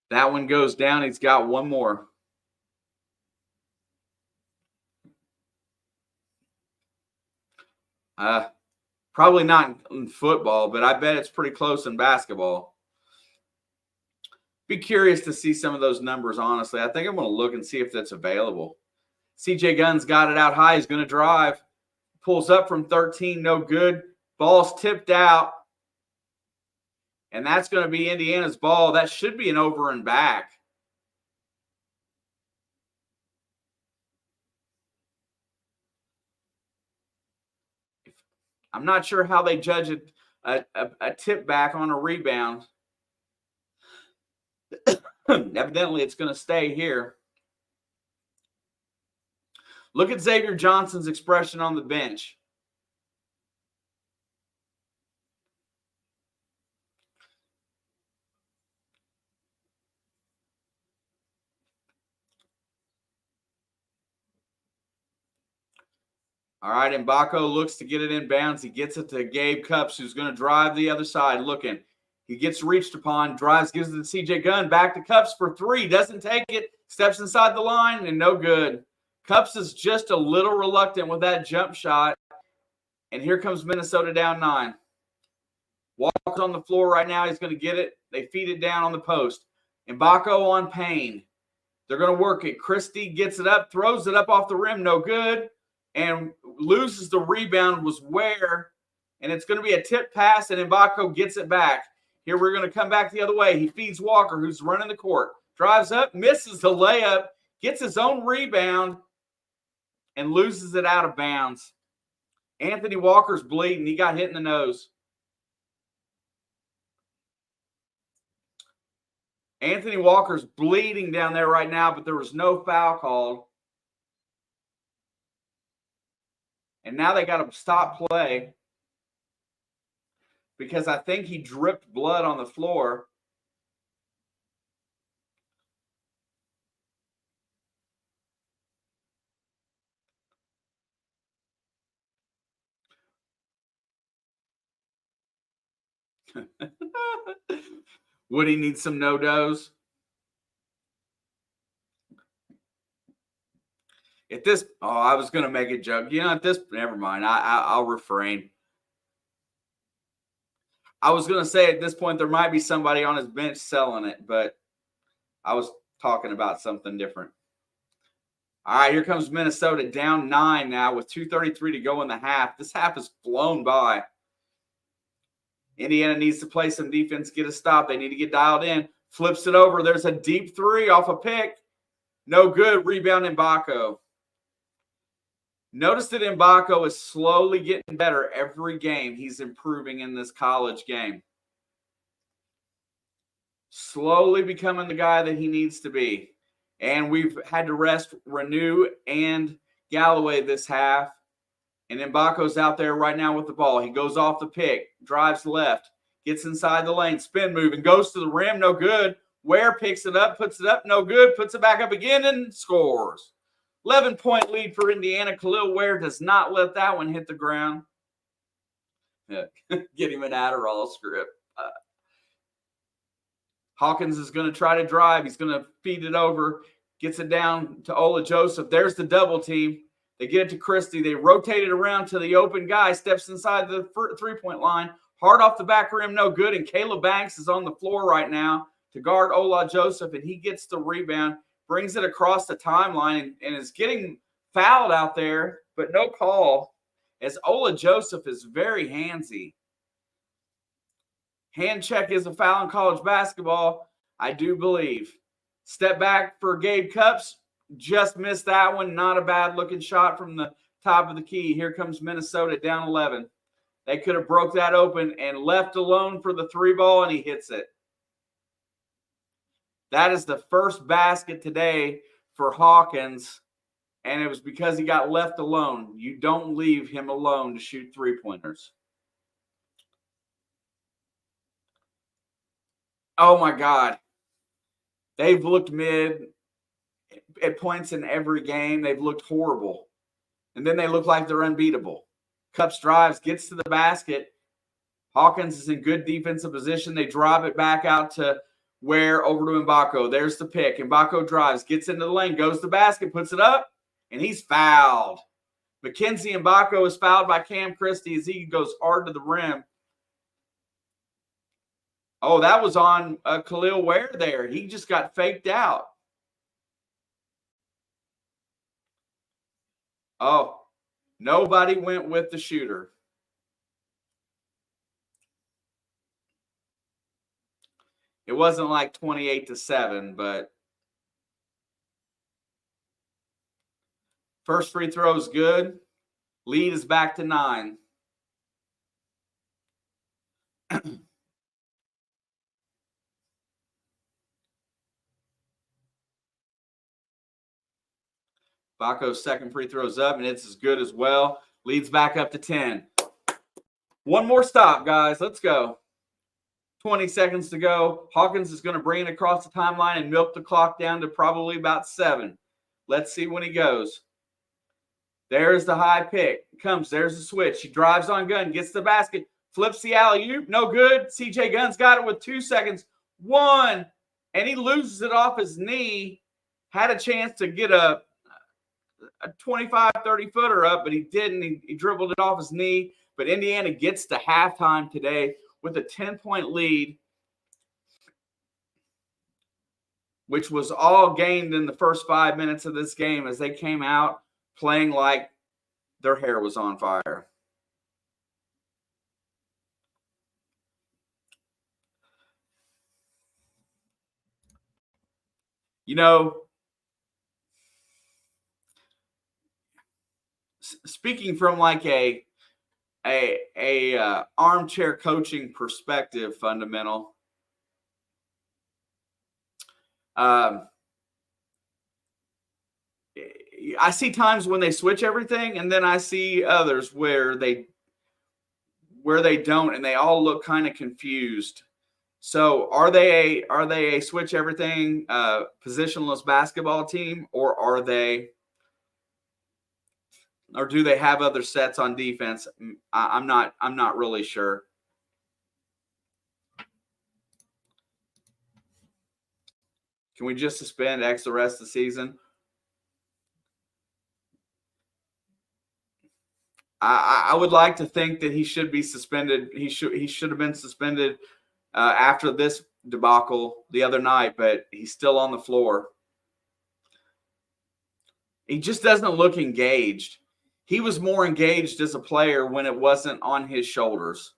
That one goes down. He's got one more. Probably not in football, but I bet it's pretty close in basketball. Be curious to see some of those numbers, honestly. I think I'm going to look and see if that's available. CJ Gunn's got it out high. He's going to drive. Pulls up from 13, no good. Ball's tipped out. And that's going to be Indiana's ball. That should be an over and back. I'm not sure how they judge a tip back on a rebound. Evidently, it's going to stay here. Look at Xavier Johnson's expression on the bench. All right, Mbako looks to get it in bounds. He gets it to Gabe Cupps, who's going to drive the other side looking. He gets reached upon, drives, gives it to CJ Gunn. Back to Cupps for three. Doesn't take it. Steps inside the line, and no good. Cupps is just a little reluctant with that jump shot. And here comes Minnesota down 9. Walker's on the floor right now. He's going to get it. They feed it down on the post. Mbako on Payne. They're going to work it. Christie gets it up, throws it up off the rim. No good. And loses the rebound. Was Ware. And it's going to be a tip pass, and Mbako gets it back. Here we're going to come back the other way. He feeds Walker, who's running the court. Drives up, misses the layup, gets his own rebound, and loses it out of bounds. Anthony Walker's bleeding. He got hit in the nose. Anthony Walker's bleeding down there right now, but there was no foul called. And now they got to stop play because I think he dripped blood on the floor. Would he need some no-dos? At this, I was going to make a joke. At this, never mind. I'll refrain. I was going to say at this point there might be somebody on his bench selling it, but I was talking about something different. All right, here comes Minnesota down 9 now with 2:33 to go in the half. This half has flown by. Indiana needs to play some defense, get a stop. They need to get dialed in. Flips it over. There's a deep three off a pick. No good. Rebound Mbako. Notice that Mbako is slowly getting better every game. He's improving in this college game. Slowly becoming the guy that he needs to be. And we've had to rest Renew and Galloway this half. And Mbako's out there right now with the ball. He goes off the pick, drives left, gets inside the lane, spin move, and goes to the rim. No good. Ware picks it up, puts it up, no good, puts it back up again, and scores. 11-point lead for Indiana. Kel'el Ware does not let that one hit the ground. Get him an Adderall script. Hawkins is going to try to drive. He's going to feed it over. Gets it down to Ola Joseph. There's the double team. They get it to Christie. They rotate it around to the open guy. Steps inside the three-point line. Hard off the back rim, no good. And Caleb Banks is on the floor right now to guard Ola Joseph. And he gets the rebound, brings it across the timeline, and is getting fouled out there, but no call, as Ola Joseph is very handsy. Hand check is a foul in college basketball, I do believe. Step back for Gabe Cupps. Just missed that one. Not a bad-looking shot from the top of the key. Here comes Minnesota down 11. They could have broke that open and left alone for the three ball, and he hits it. That is the first basket today for Hawkins, and it was because he got left alone. You don't leave him alone to shoot three-pointers. Oh, my God. They've looked mid at points in every game. They've looked horrible. And then they look like they're unbeatable. Cups drives, gets to the basket. Hawkins is in good defensive position. They drop it back out to where over to Mbako. There's the pick. Mbako drives, gets into the lane, goes to the basket, puts it up, and he's fouled. Mackenzie Mbako is fouled by Cam Christie as he goes hard to the rim. Oh, that was on Kel'el Ware there. He just got faked out. Oh, nobody went with the shooter. It wasn't like 28-7, but first free throw is good. Lead is back to 9. Baco's second free throw's up, and it's as good as well. Leads back up to 10. One more stop, guys. Let's go. 20 seconds to go. Hawkins is going to bring it across the timeline and milk the clock down to probably about 7. Let's see when he goes. There's the high pick. Comes. There's the switch. He drives on Gunn. Gets the basket. Flips the alley-oop. No good. CJ Gunn's got it with 2 seconds. 1. And he loses it off his knee. Had a chance to get a 25, 30-footer up, but he didn't. He dribbled it off his knee. But Indiana gets to halftime today with a 10-point lead, which was all gained in the first 5 minutes of this game as they came out playing like their hair was on fire. You know, speaking from like a armchair coaching perspective, fundamental. I see times when they switch everything, and then I see others where they don't, and they all look kind of confused. So are they a switch everything positionless basketball team, or do they have other sets on defense? I'm not really sure. Can we just suspend X the rest of the season? I would like to think that he should be suspended. He should have been suspended after this debacle the other night, but he's still on the floor. He just doesn't look engaged. He was more engaged as a player when it wasn't on his shoulders.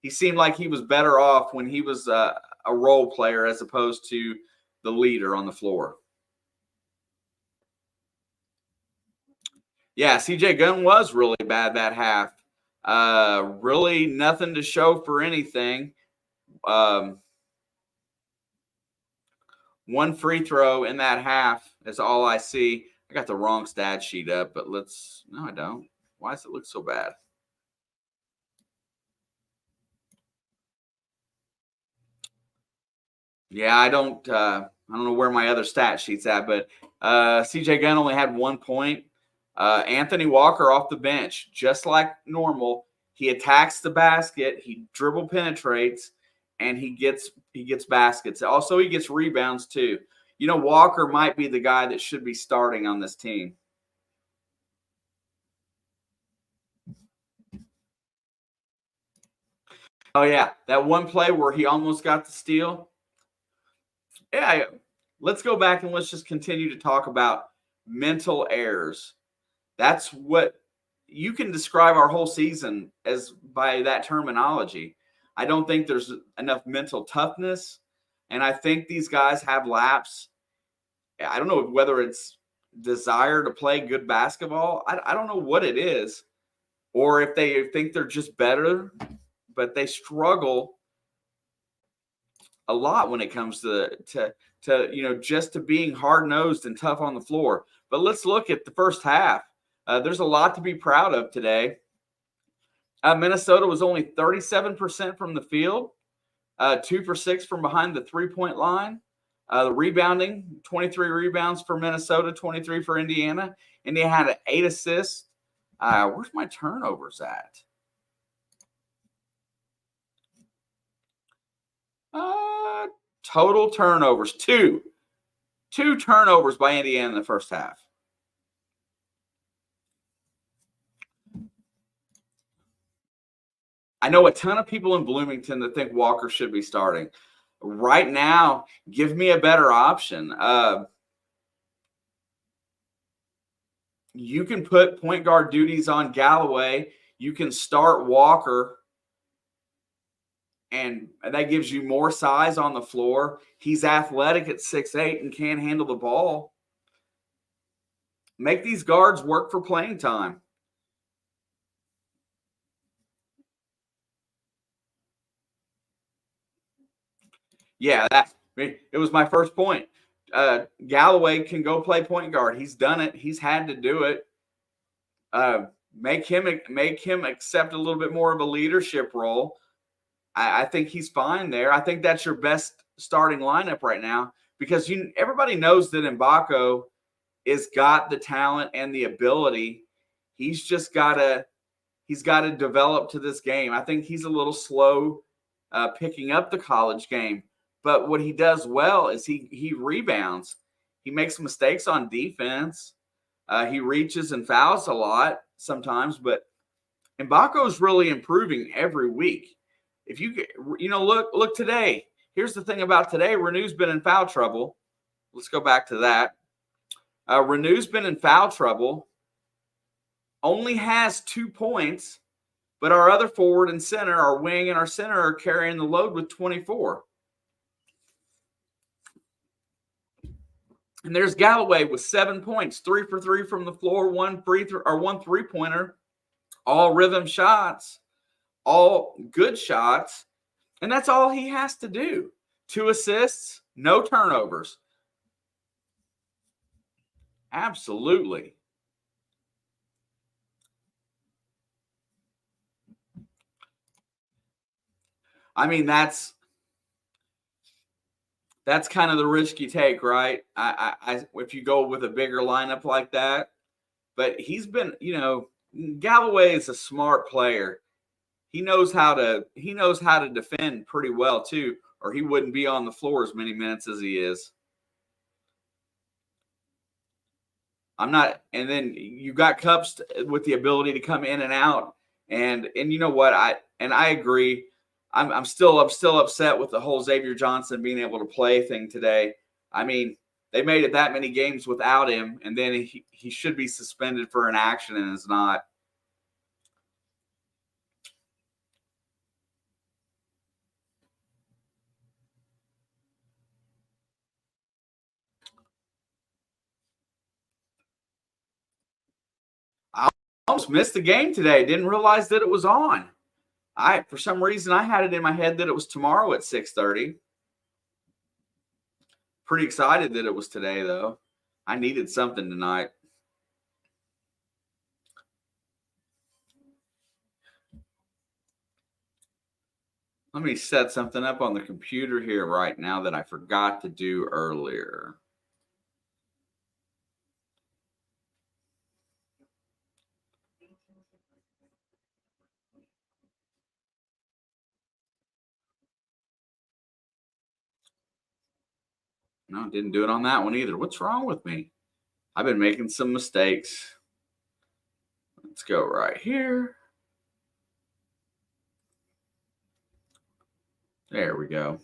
He seemed like he was better off when he was a role player as opposed to the leader on the floor. Yeah, CJ Gunn was really bad that half. Really nothing to show for anything. One free throw in that half is all I see. I got the wrong stat sheet up, but no, I don't. Why does it look so bad? Yeah, I don't know where my other stat sheet's at, but CJ Gunn only had 1 point. Anthony Walker off the bench, just like normal. He attacks the basket, he dribble penetrates, and he gets baskets. Also, he gets rebounds too. You know, Walker might be the guy that should be starting on this team. Oh, yeah. That one play where he almost got the steal. Yeah, let's go back and let's just continue to talk about mental errors. That's what you can describe our whole season as by that terminology. I don't think there's enough mental toughness, and I think these guys have laps. I don't know whether it's desire to play good basketball. I don't know what it is, or if they think they're just better, but they struggle a lot when it comes to just to being hard-nosed and tough on the floor. But let's look at the first half. There's a lot to be proud of today. Minnesota was only 37% from the field, 2 for 6 from behind the three-point line. The rebounding, 23 rebounds for Minnesota, 23 for Indiana. Indiana had 8 assists. Where's my turnovers at? Total turnovers, 2. 2 turnovers by Indiana in the first half. I know a ton of people in Bloomington that think Walker should be starting. Right now, give me a better option. You can put point guard duties on Galloway. You can start Walker, and that gives you more size on the floor. He's athletic at 6'8" and can handle the ball. Make these guards work for playing time. Yeah, it was my first point. Galloway can go play point guard. He's done it. He's had to do it. Make him accept a little bit more of a leadership role. I think he's fine there. I think that's your best starting lineup right now because everybody knows that Mbako has got the talent and the ability. He's just got to develop to this game. I think he's a little slow picking up the college game. But what he does well is he rebounds. He makes mistakes on defense. He reaches and fouls a lot sometimes, but Mbako is really improving every week. If you look today. Here's the thing about today. Renew's been in foul trouble. Let's go back to that. Renew's been in foul trouble. Only has 2 points, but our other forward and center, our wing and our center, are carrying the load with 24. And there's Galloway with 7 points, 3 for 3 from the floor, 1 3-pointer, all rhythm shots, all good shots. And that's all he has to do. 2 assists, no turnovers. Absolutely. I mean, that's kind of the risk you take, right? If you go with a bigger lineup like that. But he's been, Galloway is a smart player. He knows how to defend pretty well too, or he wouldn't be on the floor as many minutes as he is. And then you got Cups with the ability to come in and out. And you know what? I agree. I'm still upset with the whole Xavier Johnson being able to play thing today. I mean, they made it that many games without him, and then he should be suspended for an action and is not. I almost missed the game today. Didn't realize that it was on. For some reason, I had it in my head that it was tomorrow at 6:30. Pretty excited that it was today, though. I needed something tonight. Let me set something up on the computer here right now that I forgot to do earlier. No, didn't do it on that one either. What's wrong with me? I've been making some mistakes. Let's go right here. There we go.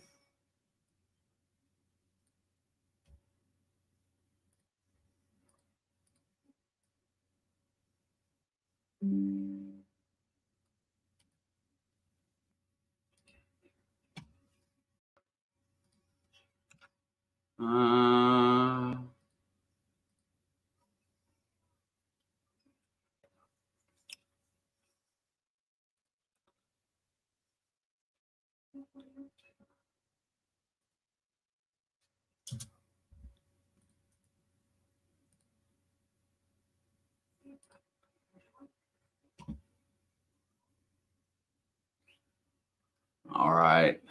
All right.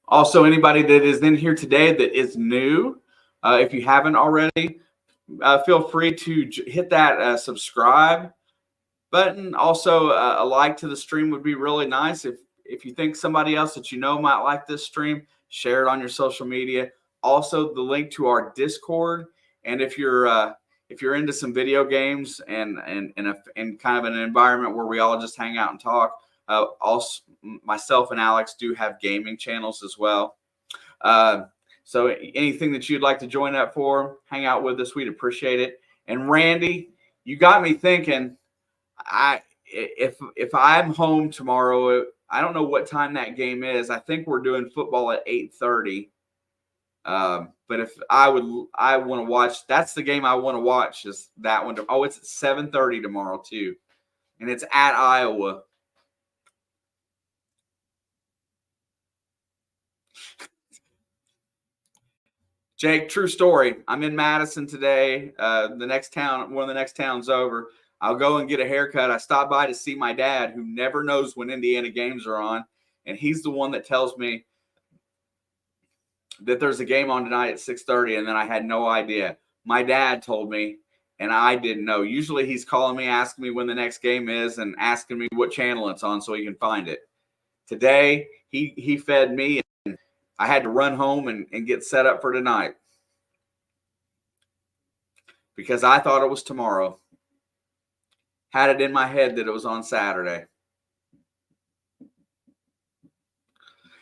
Also, anybody that is in here today that is new, if you haven't already, feel free to hit that subscribe button. Also, a like to the stream would be really nice. If you think somebody else that you know might like this stream, share it on your social media. Also, the link to our Discord. And if you're into some video games and kind of an environment where we all just hang out and talk, also myself and Alex do have gaming channels as well. So anything that you'd like to join up for, hang out with us, we'd appreciate it. And Randy, you got me thinking. If I'm home tomorrow, I don't know what time that game is. I think we're doing football at 8:30. But if I want to watch, that's the game I want to watch. Is that one? Oh, it's at 7:30 tomorrow too, and it's at Iowa. Jake, true story. I'm in Madison today. One of the next towns over. I'll go and get a haircut. I stopped by to see my dad, who never knows when Indiana games are on, and he's the one that tells me that there's a game on tonight at 6:30, and then I had no idea. My dad told me, and I didn't know. Usually he's calling me, asking me when the next game is, and asking me what channel it's on so he can find it. Today, he fed me, and I had to run home and get set up for tonight because I thought it was tomorrow. Had it in my head that it was on Saturday.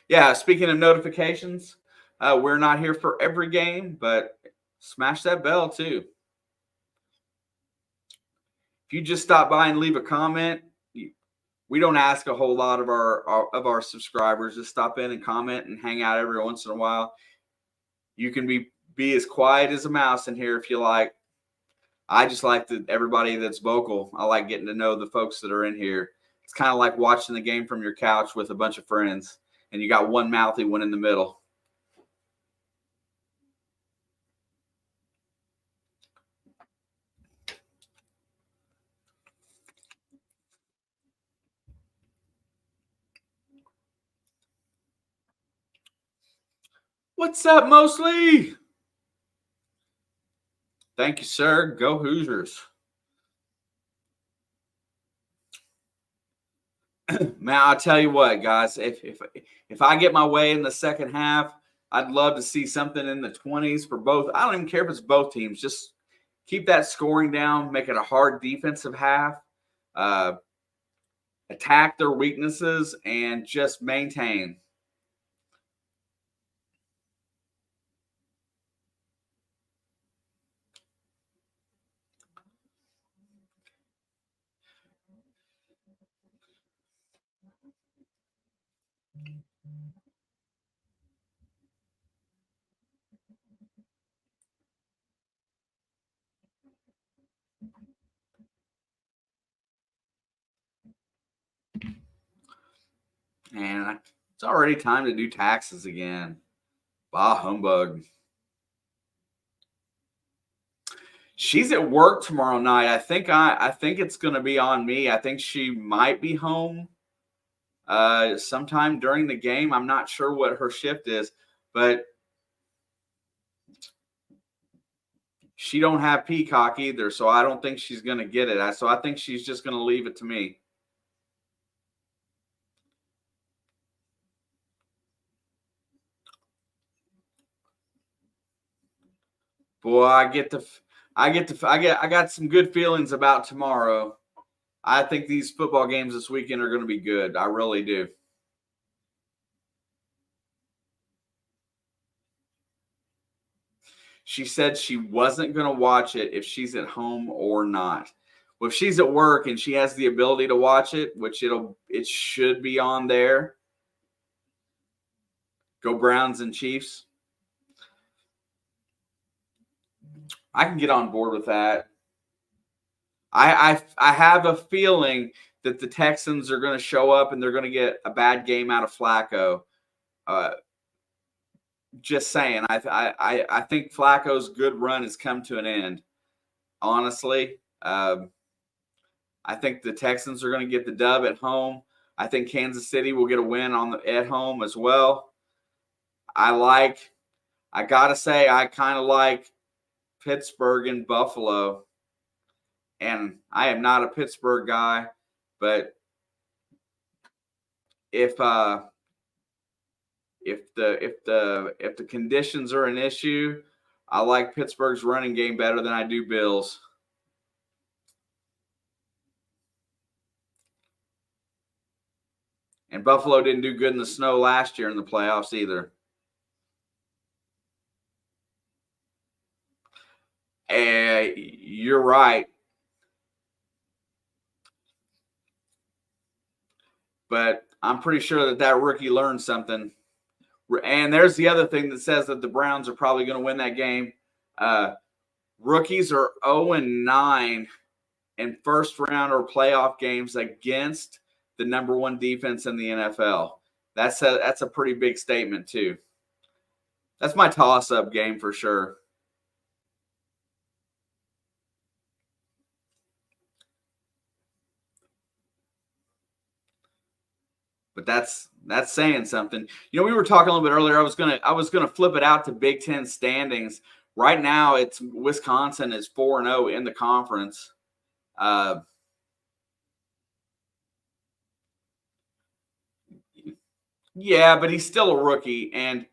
Yeah, speaking of notifications, we're not here for every game, but smash that bell too. If you just stop by and leave a comment, we don't ask a whole lot of our subscribers. Just stop in and comment and hang out every once in a while. You can be as quiet as a mouse in here if you like. I just like everybody that's vocal. I like getting to know the folks that are in here. It's kind of like watching the game from your couch with a bunch of friends, and you got one mouthy one in the middle. What's up, Mosley? Thank you, sir. Go Hoosiers. Man, I'll tell you what, guys. If I get my way in the second half, I'd love to see something in the 20s for both. I don't even care if it's both teams. Just keep that scoring down, make it a hard defensive half, attack their weaknesses, and just maintain. And it's already time to do taxes again. Bah humbug. She's at work tomorrow night. I think it's going to be on me. I think she might be home sometime during the game. I'm not sure what her shift is, but she don't have Peacock either, so I don't think she's going to get it. So I think she's just going to leave it to me. Boy, I got some good feelings about tomorrow. I think these football games this weekend are going to be good. I really do. She said she wasn't going to watch it if she's at home or not. Well, if she's at work and she has the ability to watch it, which it should be on there. Go Browns and Chiefs. I can get on board with that. I have a feeling that the Texans are going to show up and they're going to get a bad game out of Flacco. Just saying, I think Flacco's good run has come to an end. Honestly, I think the Texans are going to get the dub at home. I think Kansas City will get a win at home as well. I got to say, I kind of like Pittsburgh and Buffalo. And I am not a Pittsburgh guy, but if the conditions are an issue, I like Pittsburgh's running game better than I do Bills. And Buffalo didn't do good in the snow last year in the playoffs either. You're right. But I'm pretty sure that rookie learned something. And there's the other thing that says that the Browns are probably going to win that game. Rookies are 0-9 in first round or playoff games against the number one defense in the NFL. That's a pretty big statement too. That's my toss-up game for sure. But that's saying something. You know, we were talking a little bit earlier. I was gonna flip it out to Big Ten standings. Right now, it's Wisconsin is 4-0 in the conference. Yeah, but he's still a rookie, and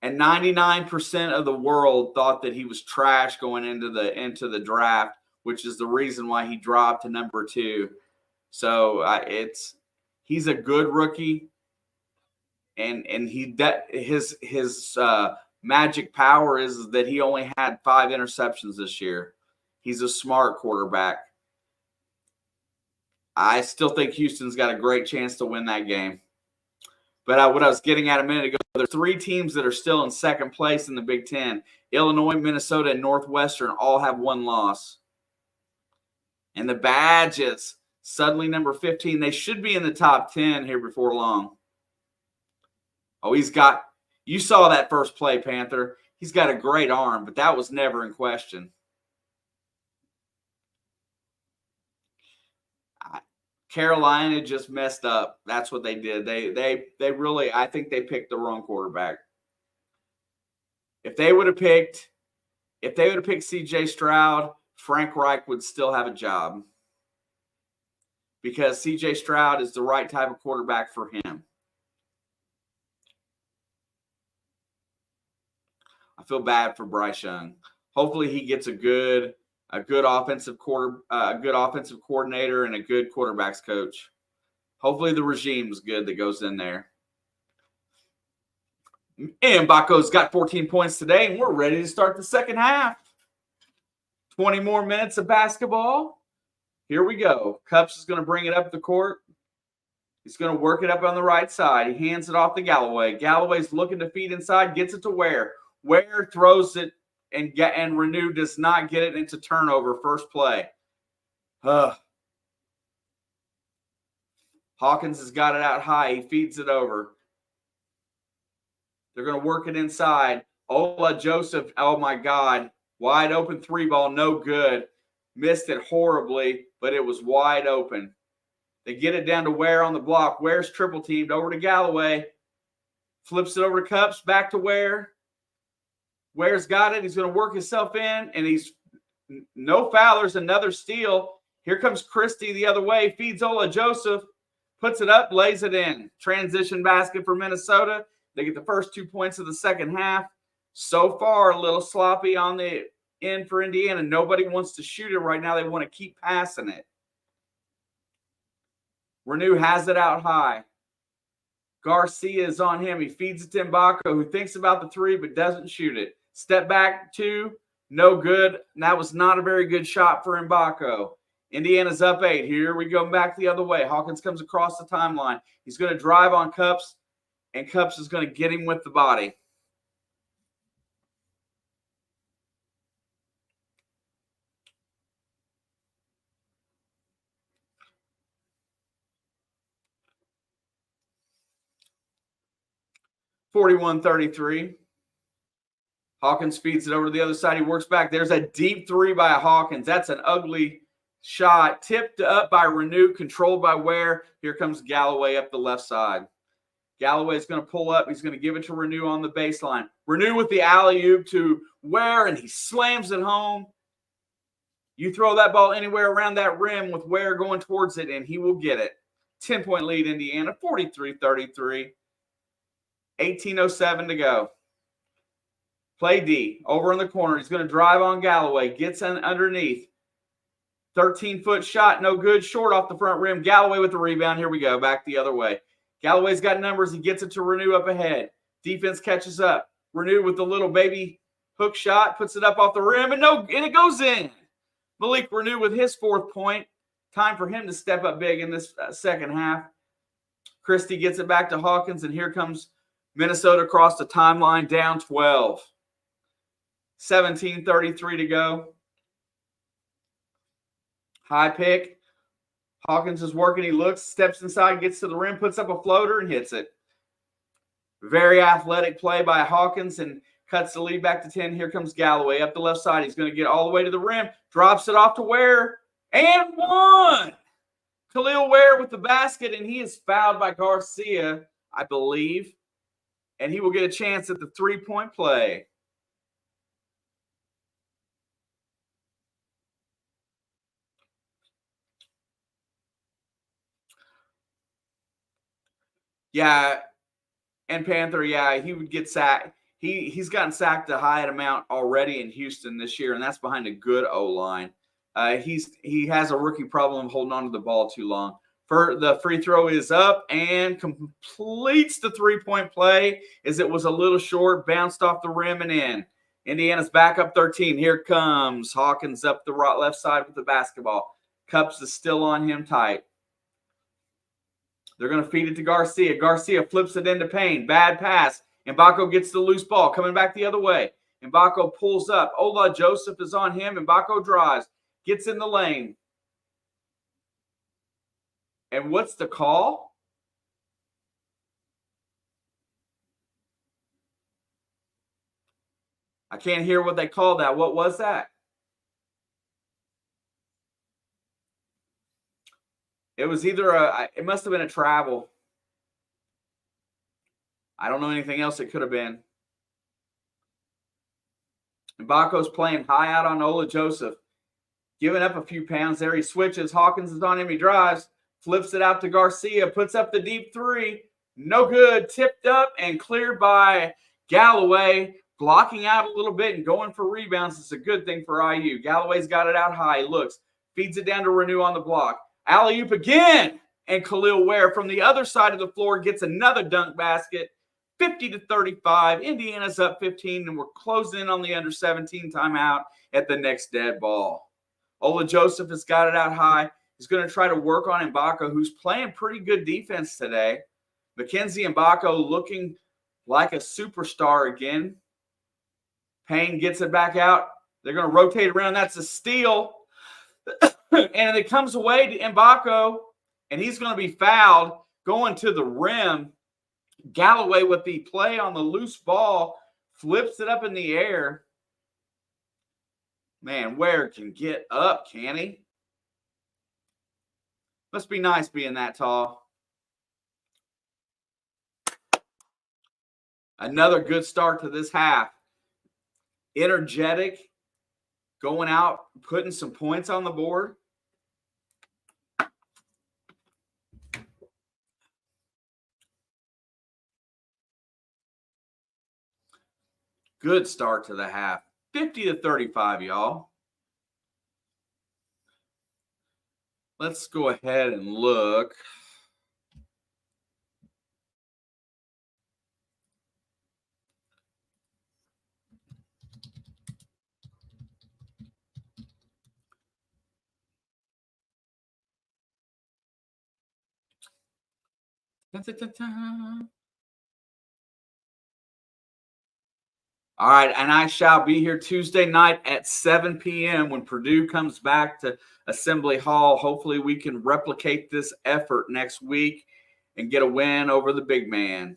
99% of the world thought that he was trash going into the draft, which is the reason why he dropped to number 2. So he's a good rookie, and his magic power is that he only had 5 interceptions this year. He's a smart quarterback. I still think Houston's got a great chance to win that game. But what I was getting at a minute ago, there's 3 teams that are still in second place in the Big Ten. Illinois, Minnesota, and Northwestern all have 1 loss. And the Badgers, suddenly number 15, they should be in the top 10 here before long. Oh, you saw that first play, Panther. He's got a great arm, but that was never in question. Carolina just messed up. That's what they did. They really, I think they picked the wrong quarterback. If they would have picked CJ Stroud, Frank Reich would still have a job. Because CJ Stroud is the right type of quarterback for him. I feel bad for Bryce Young. Hopefully he gets a good offensive coordinator and a good quarterbacks coach. Hopefully the regime's good that goes in there. And Baco's got 14 points today, and we're ready to start the second half. 20 more minutes of basketball. Here we go. Cups is going to bring it up the court. He's going to work it up on the right side. He hands it off to Galloway. Galloway's looking to feed inside, gets it to Ware. Ware throws it, and Renew does not get it into turnover. First play. Hawkins has got it out high. He feeds it over. They're going to work it inside. Ola Joseph, oh my God. Wide open 3-ball, no good. Missed it horribly, but it was wide open. They get it down to Ware on the block. Ware's triple teamed over to Galloway. Flips it over to Cups, back to Ware. Ware's got it. He's going to work himself in, and he's no foulers, another steal. Here comes Christie the other way, feeds Ola Joseph, puts it up, lays it in. Transition basket for Minnesota. They get the first 2 points of the second half. So far, a little sloppy on the end for Indiana. Nobody wants to shoot it right now. They want to keep passing it. Renew has it out high. Garcia is on him. He feeds it to Mbako, who thinks about the 3 but doesn't shoot it. Step back 2, no good. And that was not a very good shot for Mbako. Indiana's up 8. Here we go back the other way. Hawkins comes across the timeline. He's going to drive on Cups, and Cups is going to get him with the body. (41-33). Hawkins feeds it over to the other side. He works back. There's a deep 3 by Hawkins. That's an ugly shot, tipped up by Renew, controlled by Ware. Here comes Galloway up the left side. Galloway's going to pull up. He's going to give it to Renew on the baseline. Renew with the alley-oop to Ware, and he slams it home. You throw that ball anywhere around that rim with Ware going towards it, and he will get it. 10-point lead, Indiana, 43-33. 18:07 to go. Play D. Over in the corner. He's going to drive on Galloway. Gets underneath. 13-foot shot. No good. Short off the front rim. Galloway with the rebound. Here we go. Back the other way. Galloway's got numbers. He gets it to Renew up ahead. Defense catches up. Renew with the little baby hook shot. Puts it up off the rim. And it goes in. Malik Renew with his 4th point. Time for him to step up big in this second half. Christie gets it back to Hawkins. And here comes Minnesota across the timeline, down 12. 17:33 to go. High pick. Hawkins is working. He looks, steps inside, gets to the rim, puts up a floater, and hits it. Very athletic play by Hawkins and cuts the lead back to 10. Here comes Galloway up the left side. He's going to get all the way to the rim. Drops it off to Ware. And one! Kel'el Ware with the basket, and he is fouled by Garcia, I believe. And he will get a chance at the 3-point play. Yeah, and Panther, yeah, he would get sacked. He's gotten sacked a high amount already in Houston this year, and that's behind a good O-line. He has a rookie problem holding on to the ball too long. The free throw is up and completes the 3-point play as it was a little short, bounced off the rim and in. Indiana's back up 13. Here comes Hawkins up the left side with the basketball. Cups is still on him tight. They're going to feed it to Garcia. Garcia flips it into Payne. Bad pass. Mbako gets the loose ball. Coming back the other way. Mbako pulls up. Ola Joseph is on him. Mbako drives. Gets in the lane. And what's the call? I can't hear what they called that. What was that? It was either it must have been a travel. I don't know anything else it could have been. Mbako's playing high out on Ola Joseph. Giving up a few pounds there. He switches. Hawkins is on him. He drives. Flips it out to Garcia. Puts up the deep 3. No good. Tipped up and cleared by Galloway. Blocking out a little bit and going for rebounds. It's a good thing for IU. Galloway's got it out high. He looks. Feeds it down to Renew on the block. Alley-oop again. And Kel'el Ware from the other side of the floor gets another dunk basket. 50-35. Indiana's up 15, and we're closing in on the under 17 timeout at the next dead ball. Ola Joseph has got it out high. He's going to try to work on Mbako, who's playing pretty good defense today. Mackenzie Mbako looking like a superstar again. Payne gets it back out. They're going to rotate around. That's a steal. And it comes away to Mbako, and he's going to be fouled going to the rim. Galloway with the play on the loose ball, flips it up in the air. Man, Ware can get up, can he? Must be nice being that tall. Another good start to this half. Energetic, going out, putting some points on the board. Good start to the half. 50-35, y'all. Let's go ahead and look. All right, and I shall be here Tuesday night at 7 p.m. when Purdue comes back to Assembly Hall. Hopefully we can replicate this effort next week and get a win over the big man.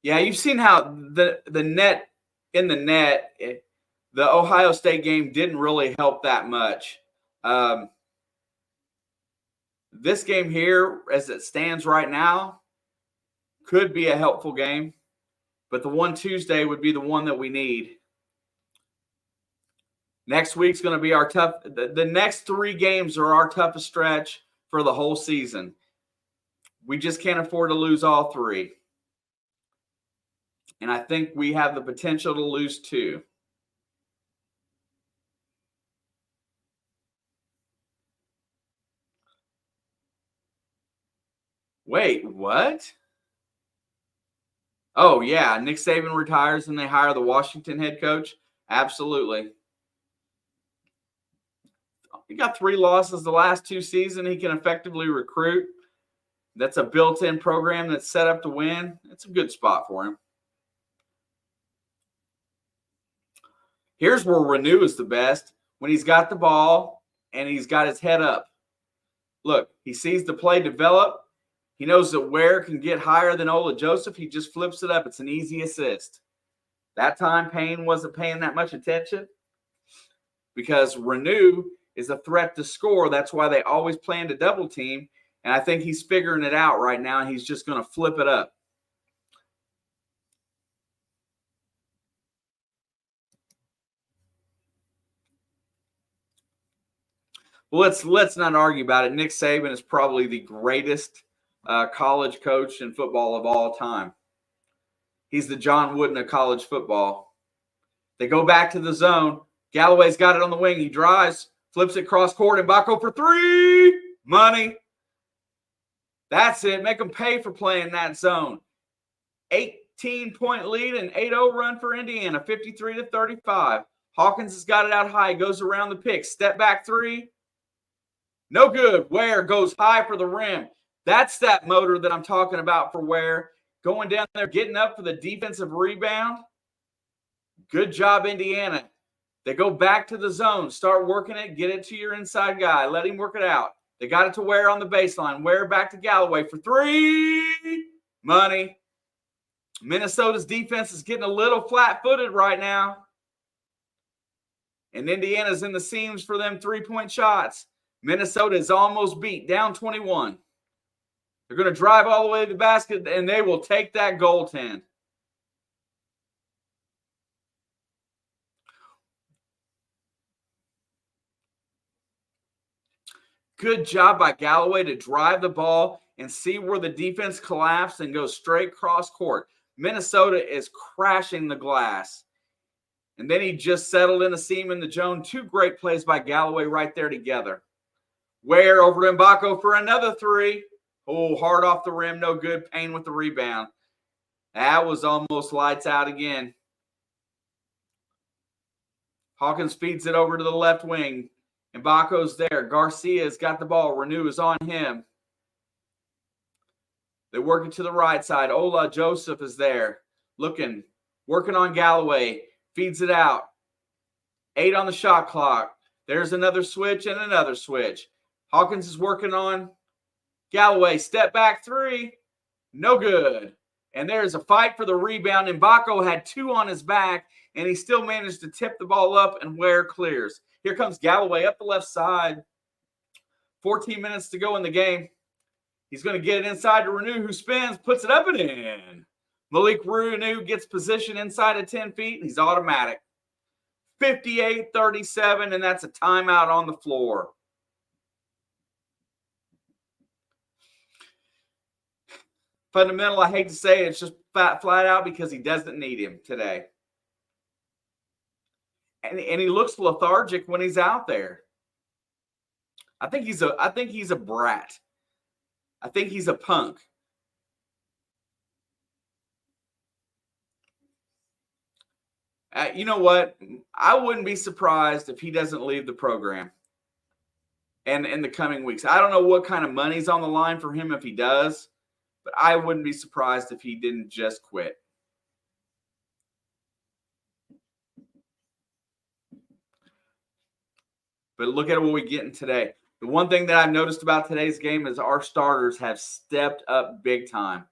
Yeah, you've seen how the net in the net, the Ohio State game didn't really help that much. This game here, as it stands right now, could be a helpful game, but the one Tuesday would be the one that we need. Next week's going to be our tough. The next 3 games are our toughest stretch for the whole season. We just can't afford to lose all 3. And I think we have the potential to lose 2. Wait, what? Oh, yeah. Nick Saban retires and they hire the Washington head coach? Absolutely. He got 3 losses the last 2 seasons. He can effectively recruit. That's a built-in program that's set up to win. It's a good spot for him. Here's where Renew is the best. When he's got the ball and he's got his head up. Look, he sees the play develop. He knows that Ware can get higher than Ola Joseph. He just flips it up. It's an easy assist. That time, Payne wasn't paying that much attention because Renew is a threat to score. That's why they always plan to double team. And I think he's figuring it out right now, and he's just going to flip it up. Well, let's not argue about it. Nick Saban is probably the greatest college coach in football of all time. He's the John Wooden of college football. They go back to the zone. Galloway's got it on the wing. He drives, flips it cross court, and Baco for 3. Money. That's it. Make them pay for playing that zone. 18-point lead and 8-0 run for Indiana, 53-35. Hawkins has got it out high. Goes around the pick. Step back 3. No good. Ware goes high for the rim. That's that motor that I'm talking about for Ware. Going down there, getting up for the defensive rebound. Good job, Indiana. They go back to the zone. Start working it. Get it to your inside guy. Let him work it out. They got it to Ware on the baseline. Ware back to Galloway for 3. Money. Minnesota's defense is getting a little flat-footed right now. And Indiana's in the seams for them 3-point shots. Minnesota is almost beat, down 21. They're going to drive all the way to the basket, and they will take that goaltend. Good job by Galloway to drive the ball and see where the defense collapsed and go straight cross court. Minnesota is crashing the glass. And then he just settled in a seam in the zone. 2 great plays by Galloway right there together. Ware over to Mbako for another 3. Oh, hard off the rim, no good. Payne with the rebound. That was almost lights out again. Hawkins feeds it over to the left wing. Mbako's there. Garcia's got the ball. Renew is on him. They work it to the right side. Ola Joseph is there. Looking, working on Galloway. Feeds it out. 8 on the shot clock. There's another switch and another switch. Hawkins is working on Galloway. Step back 3. No good. And there's a fight for the rebound. Mbako had 2 on his back, and he still managed to tip the ball up, and Ware clears. Here comes Galloway up the left side. 14 minutes to go in the game. He's going to get it inside to Renew, who spins, puts it up and in. Malik Renew gets position inside of 10 feet. He's automatic. 58-37, and that's a timeout on the floor. Fundamental, I hate to say it, it's just flat out because he doesn't need him today. And he looks lethargic when he's out there. I think he's a brat. I think he's a punk. You know what? I wouldn't be surprised if he doesn't leave the program. And in the coming weeks, I don't know what kind of money's on the line for him if he does. But I wouldn't be surprised if he didn't just quit. But look at what we're getting today. The one thing that I've noticed about today's game is our starters have stepped up big time.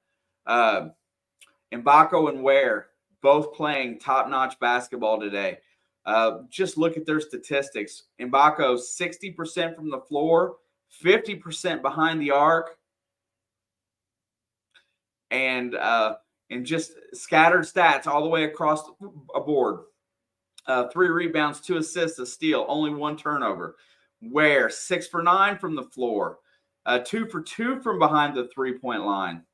Mbako and Ware both playing top-notch basketball today. Just look at their statistics. Mbako 60% from the floor, 50% behind the arc, and just scattered stats all the way across a board. 3 rebounds, 2 assists, a steal, only 1 turnover. Ware 6 for 9 from the floor, 2 for 2 from behind the 3-point line.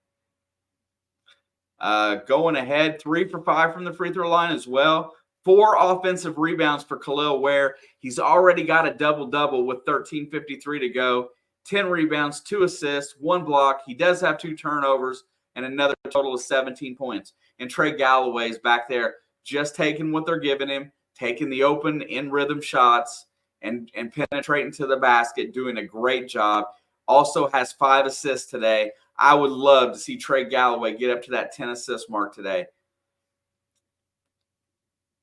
Going ahead, 3 for 5 from the free throw line as well. 4 offensive rebounds for Kel'el Ware. He's already got a double-double with 13:53 to go. 10 rebounds, 2 assists, 1 block. He does have 2 turnovers and another total of 17 points. And Trey Galloway's back there just taking what they're giving him, taking the open in-rhythm shots and penetrating to the basket, doing a great job. Also has 5 assists today. I would love to see Trey Galloway get up to that 10 assist mark today.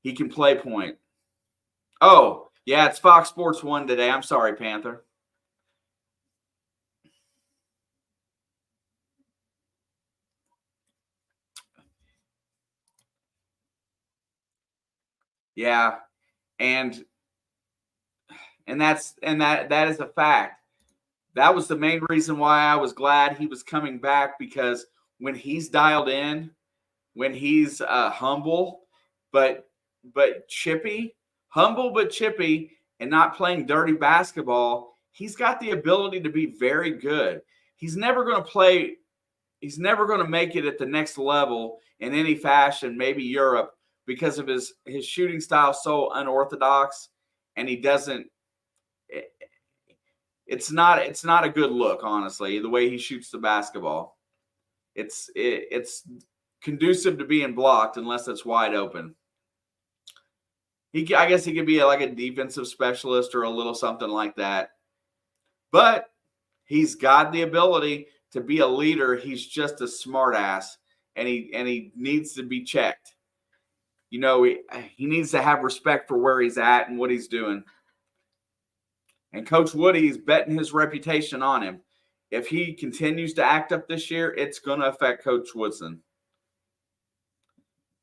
He can play point. Oh, yeah, it's Fox Sports 1 today. I'm sorry, Panther. Yeah, and that is a fact. That was the main reason why I was glad he was coming back, because when he's dialed in, when he's humble but chippy, and not playing dirty basketball, he's got the ability to be very good. He's never going to make it at the next level in any fashion, maybe Europe, because of his shooting style so unorthodox, and he doesn't it's not a good look, honestly, the way he shoots the basketball. It's conducive to being blocked unless it's wide open. I guess he could be like a defensive specialist or a little something like that. But he's got the ability to be a leader. He's just a smart ass, and he needs to be checked. You know, he needs to have respect for where he's at and what he's doing. And Coach Woody's betting his reputation on him. If he continues to act up this year, it's going to affect Coach Woodson.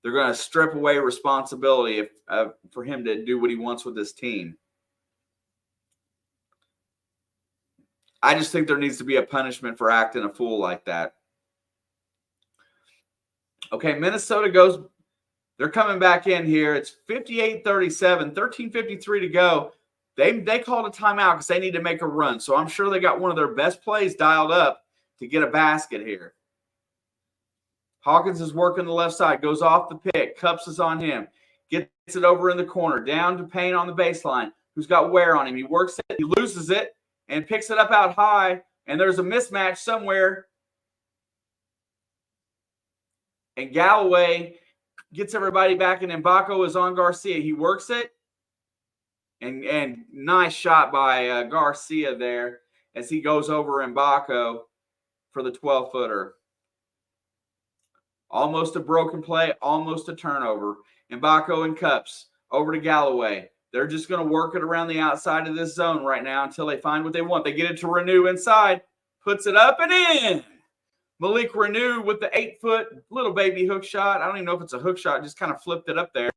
They're going to strip away responsibility for him to do what he wants with his team. I just think there needs to be a punishment for acting a fool like that. Okay, Minnesota goes. They're coming back in here. It's 58-37, 13:53 to go. They called a timeout because they need to make a run. So I'm sure they got one of their best plays dialed up to get a basket here. Hawkins is working the left side, goes off the pick. Cups is on him. Gets it over in the corner, down to Payne on the baseline, who's got Ware on him. He works it, he loses it, and picks it up out high, and there's a mismatch somewhere. And Galloway gets everybody back, and Mbako is on Garcia. He works it, and nice shot by Garcia there as he goes over Mbako for the 12-footer. Almost a broken play, almost a turnover. Mbako and Cups over to Galloway. They're just going to work it around the outside of this zone right now until they find what they want. They get it to Renew inside, puts it up and in. Malik Renew with the 8-foot little baby hook shot. I don't even know if it's a hook shot, just kind of flipped it up there.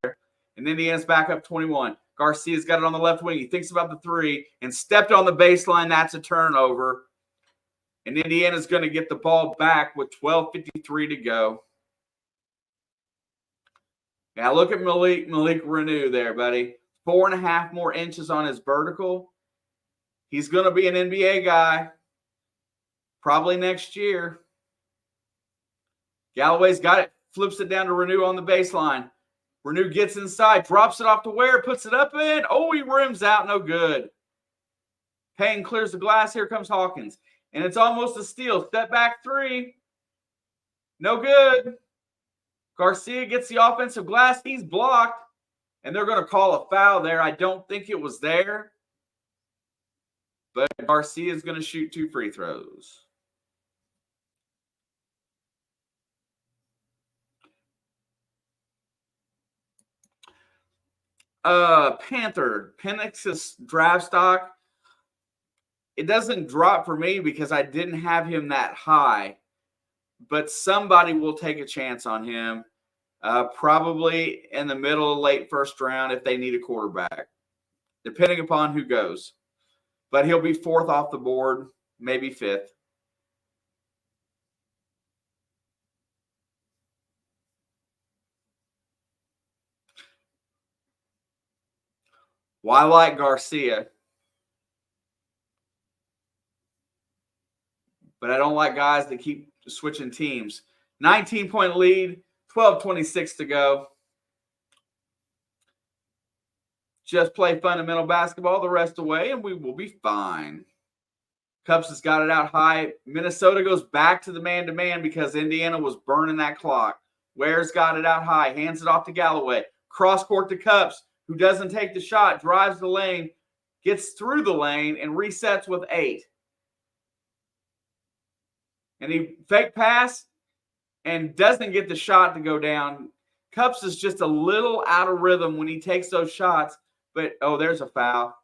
And Indiana's back up 21. Garcia's got it on the left wing. He thinks about the 3 and stepped on the baseline. That's a turnover. And Indiana's going to get the ball back with 12:53 to go. Now look at Malik Renew there, buddy. 4.5 more inches on his vertical. He's going to be an NBA guy probably next year. Galloway's got it. Flips it down to Renew on the baseline. Renew gets inside, drops it off to Ware, puts it up in. Oh, he rims out. No good. Payne clears the glass. Here comes Hawkins. And it's almost a steal. Step back 3. No good. Garcia gets the offensive glass. He's blocked. And they're going to call a foul there. I don't think it was there. But Garcia is going to shoot 2 free throws. Panther, Penix's draft stock. It doesn't drop for me because I didn't have him that high. but somebody will take a chance on him, probably in the middle of late first round if they need a quarterback, depending upon who goes. But he'll be fourth off the board, maybe fifth. Well, I like Garcia, but I don't like guys that keep switching teams. 19-point lead, 12:26 to go. Just play fundamental basketball the rest away, and we will be fine. Cubs has got it out high. Minnesota goes back to the man-to-man because Indiana was burning that clock. Ware's got it out high, hands it off to Galloway. Cross court to Cubs, who doesn't take the shot, drives the lane, gets through the lane, and resets with 8. And he fake pass and doesn't get the shot to go down. Cubs is just a little out of rhythm when he takes those shots. But, oh, there's a foul.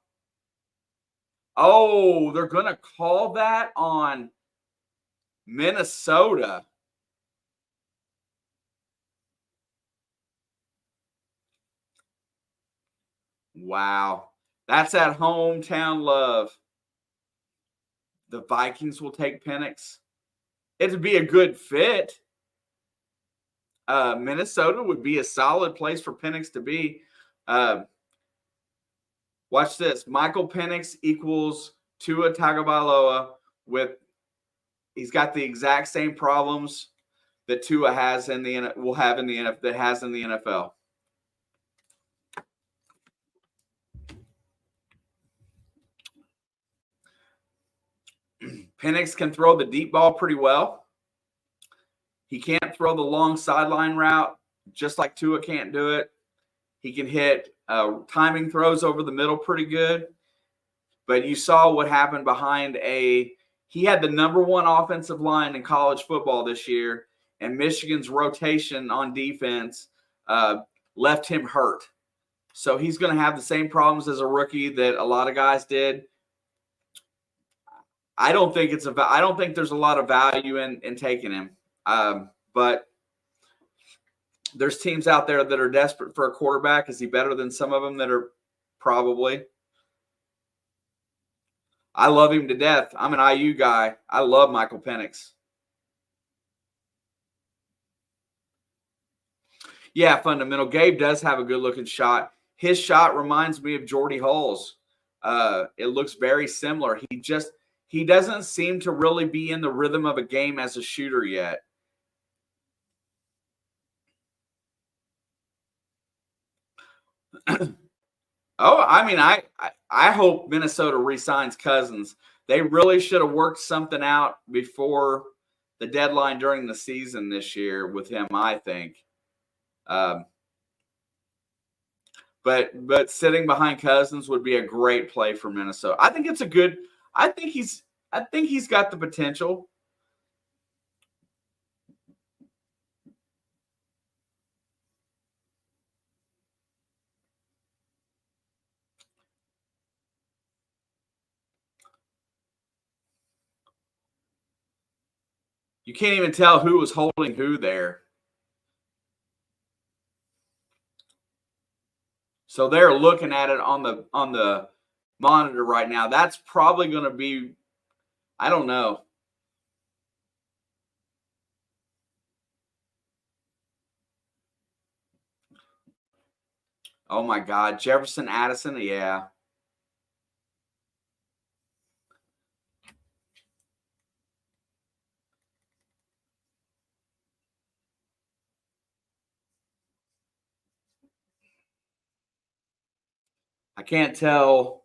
Oh, they're going to call that on Minnesota. Wow. That's that hometown love. The Vikings will take Penix. It'd be a good fit. Minnesota would be a solid place for Penix to be. Watch this. Michael Penix equals Tua Tagovailoa he's got the exact same problems that Tua has in the NFL. Penix can throw the deep ball pretty well. He can't throw the long sideline route, just like Tua can't do it. He can hit timing throws over the middle pretty good. But you saw what happened behind he had the number 1 offensive line in college football this year, and Michigan's rotation on defense left him hurt. So he's going to have the same problems as a rookie that a lot of guys did. I don't think there's a lot of value in taking him. But there's teams out there that are desperate for a quarterback. Is he better than some of them that are probably? I love him to death. I'm an IU guy. I love Michael Penix. Yeah, fundamental. Gabe does have a good-looking shot. His shot reminds me of Jordy Hull's. It looks very similar. He doesn't seem to really be in the rhythm of a game as a shooter yet. I hope Minnesota re-signs Cousins. They really should have worked something out before the deadline during the season this year with him, I think. But sitting behind Cousins would be a great play for Minnesota. I think he's got the potential. You can't even tell who was holding who there. So they're looking at it on the monitor right now. That's probably going to be, I don't know. Oh my God, Jefferson Addison, yeah. I can't tell.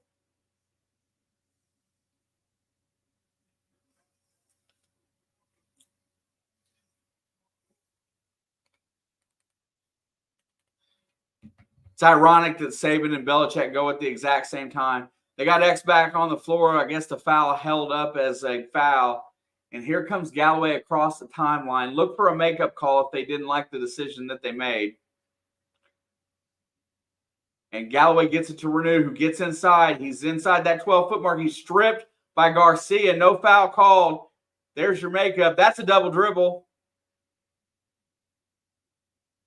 It's ironic that Saban and Belichick go at the exact same time. They got X back on the floor. I guess the foul held up as a foul. And here comes Galloway across the timeline. Look for a makeup call if they didn't like the decision that they made. And Galloway gets it to Renew, who gets inside. He's inside that 12-foot mark. He's stripped by Garcia. No foul called. There's your makeup. That's a double dribble.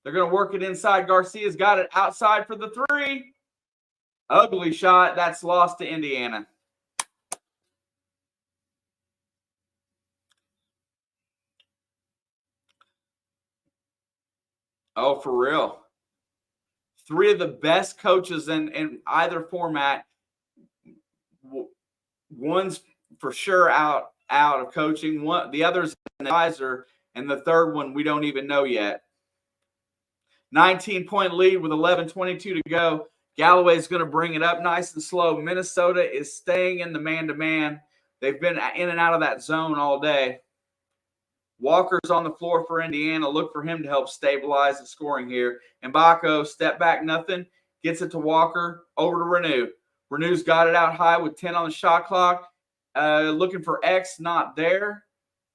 They're going to work it inside. Garcia's got it outside for the three. Ugly shot. That's lost to Indiana. Oh, for real. Three of the best coaches in either format. One's for sure out of coaching. The other's an advisor, and the third one we don't even know yet. 19-point lead with 11:22 to go. Galloway's going to bring it up nice and slow. Minnesota is staying in the man-to-man. They've been in and out of that zone all day. Walker's on the floor for Indiana. Look for him to help stabilize the scoring here. Mbako, step back, nothing. Gets it to Walker. Over to Renew. Renew's got it out high with 10 on the shot clock. Looking for X, not there.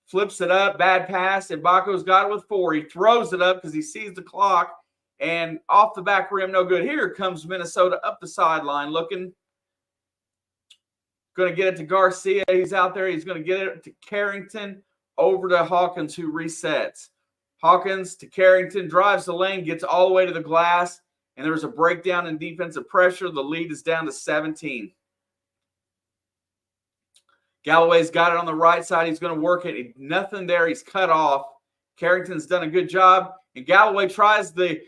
Flips it up, bad pass. Mbako's got it with 4. He throws it up because he sees the clock. And off the back rim, no good. Here comes Minnesota up the sideline looking. Going to get it to Garcia. He's out there. He's going to get it to Carrington. Over to Hawkins, who resets. Hawkins to Carrington, drives the lane, gets all the way to the glass, and there's a breakdown in defensive pressure. The lead is down to 17. Galloway's got it on the right side. He's going to work it. Nothing there. He's cut off. Carrington's done a good job, and Galloway tries the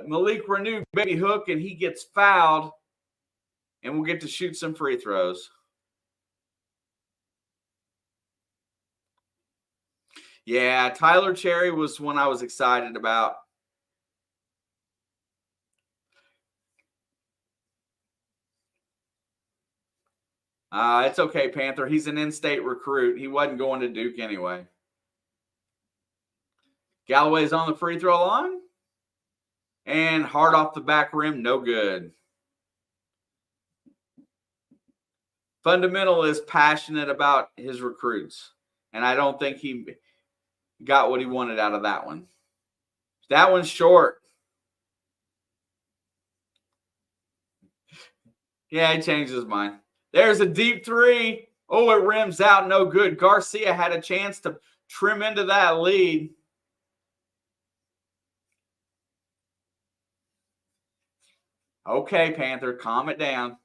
Malik Renew baby hook, and he gets fouled, and we'll get to shoot some free throws. Yeah, Tyler Cherry was one I was excited about. It's okay, Panther. He's an in-state recruit. He wasn't going to Duke anyway. Galloway's on the free throw line. And hard off the back rim, no good. Fundamental is passionate about his recruits. And I don't think he got what he wanted out of that one. That one's short. Yeah, he changed his mind. There's a deep three. Oh, it rims out. No good. Garcia had a chance to trim into that lead. Okay, Panther, calm it down.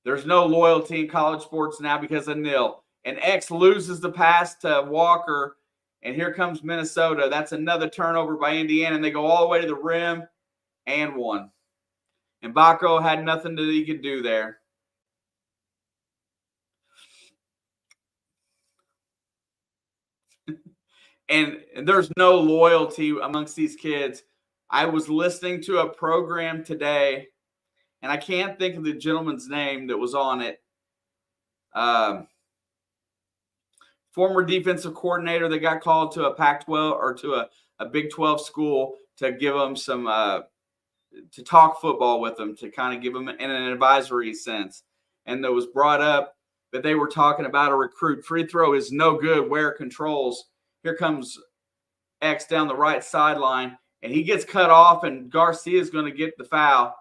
There's no loyalty in college sports now because of nil. And X loses the pass to Walker, and here comes Minnesota. That's another turnover by Indiana, and they go all the way to the rim and one. And Mbako had nothing that he could do there. and there's no loyalty amongst these kids. I was listening to a program today, and I can't think of the gentleman's name that was on it. Former defensive coordinator that got called to a Pac-12 or to a Big 12 school to give them some to talk football with them, to kind of give them in an advisory sense. And that was brought up that they were talking about a recruit. Free throw is no good. Where controls. Here comes X down the right sideline, and he gets cut off, and Garcia is going to get the foul.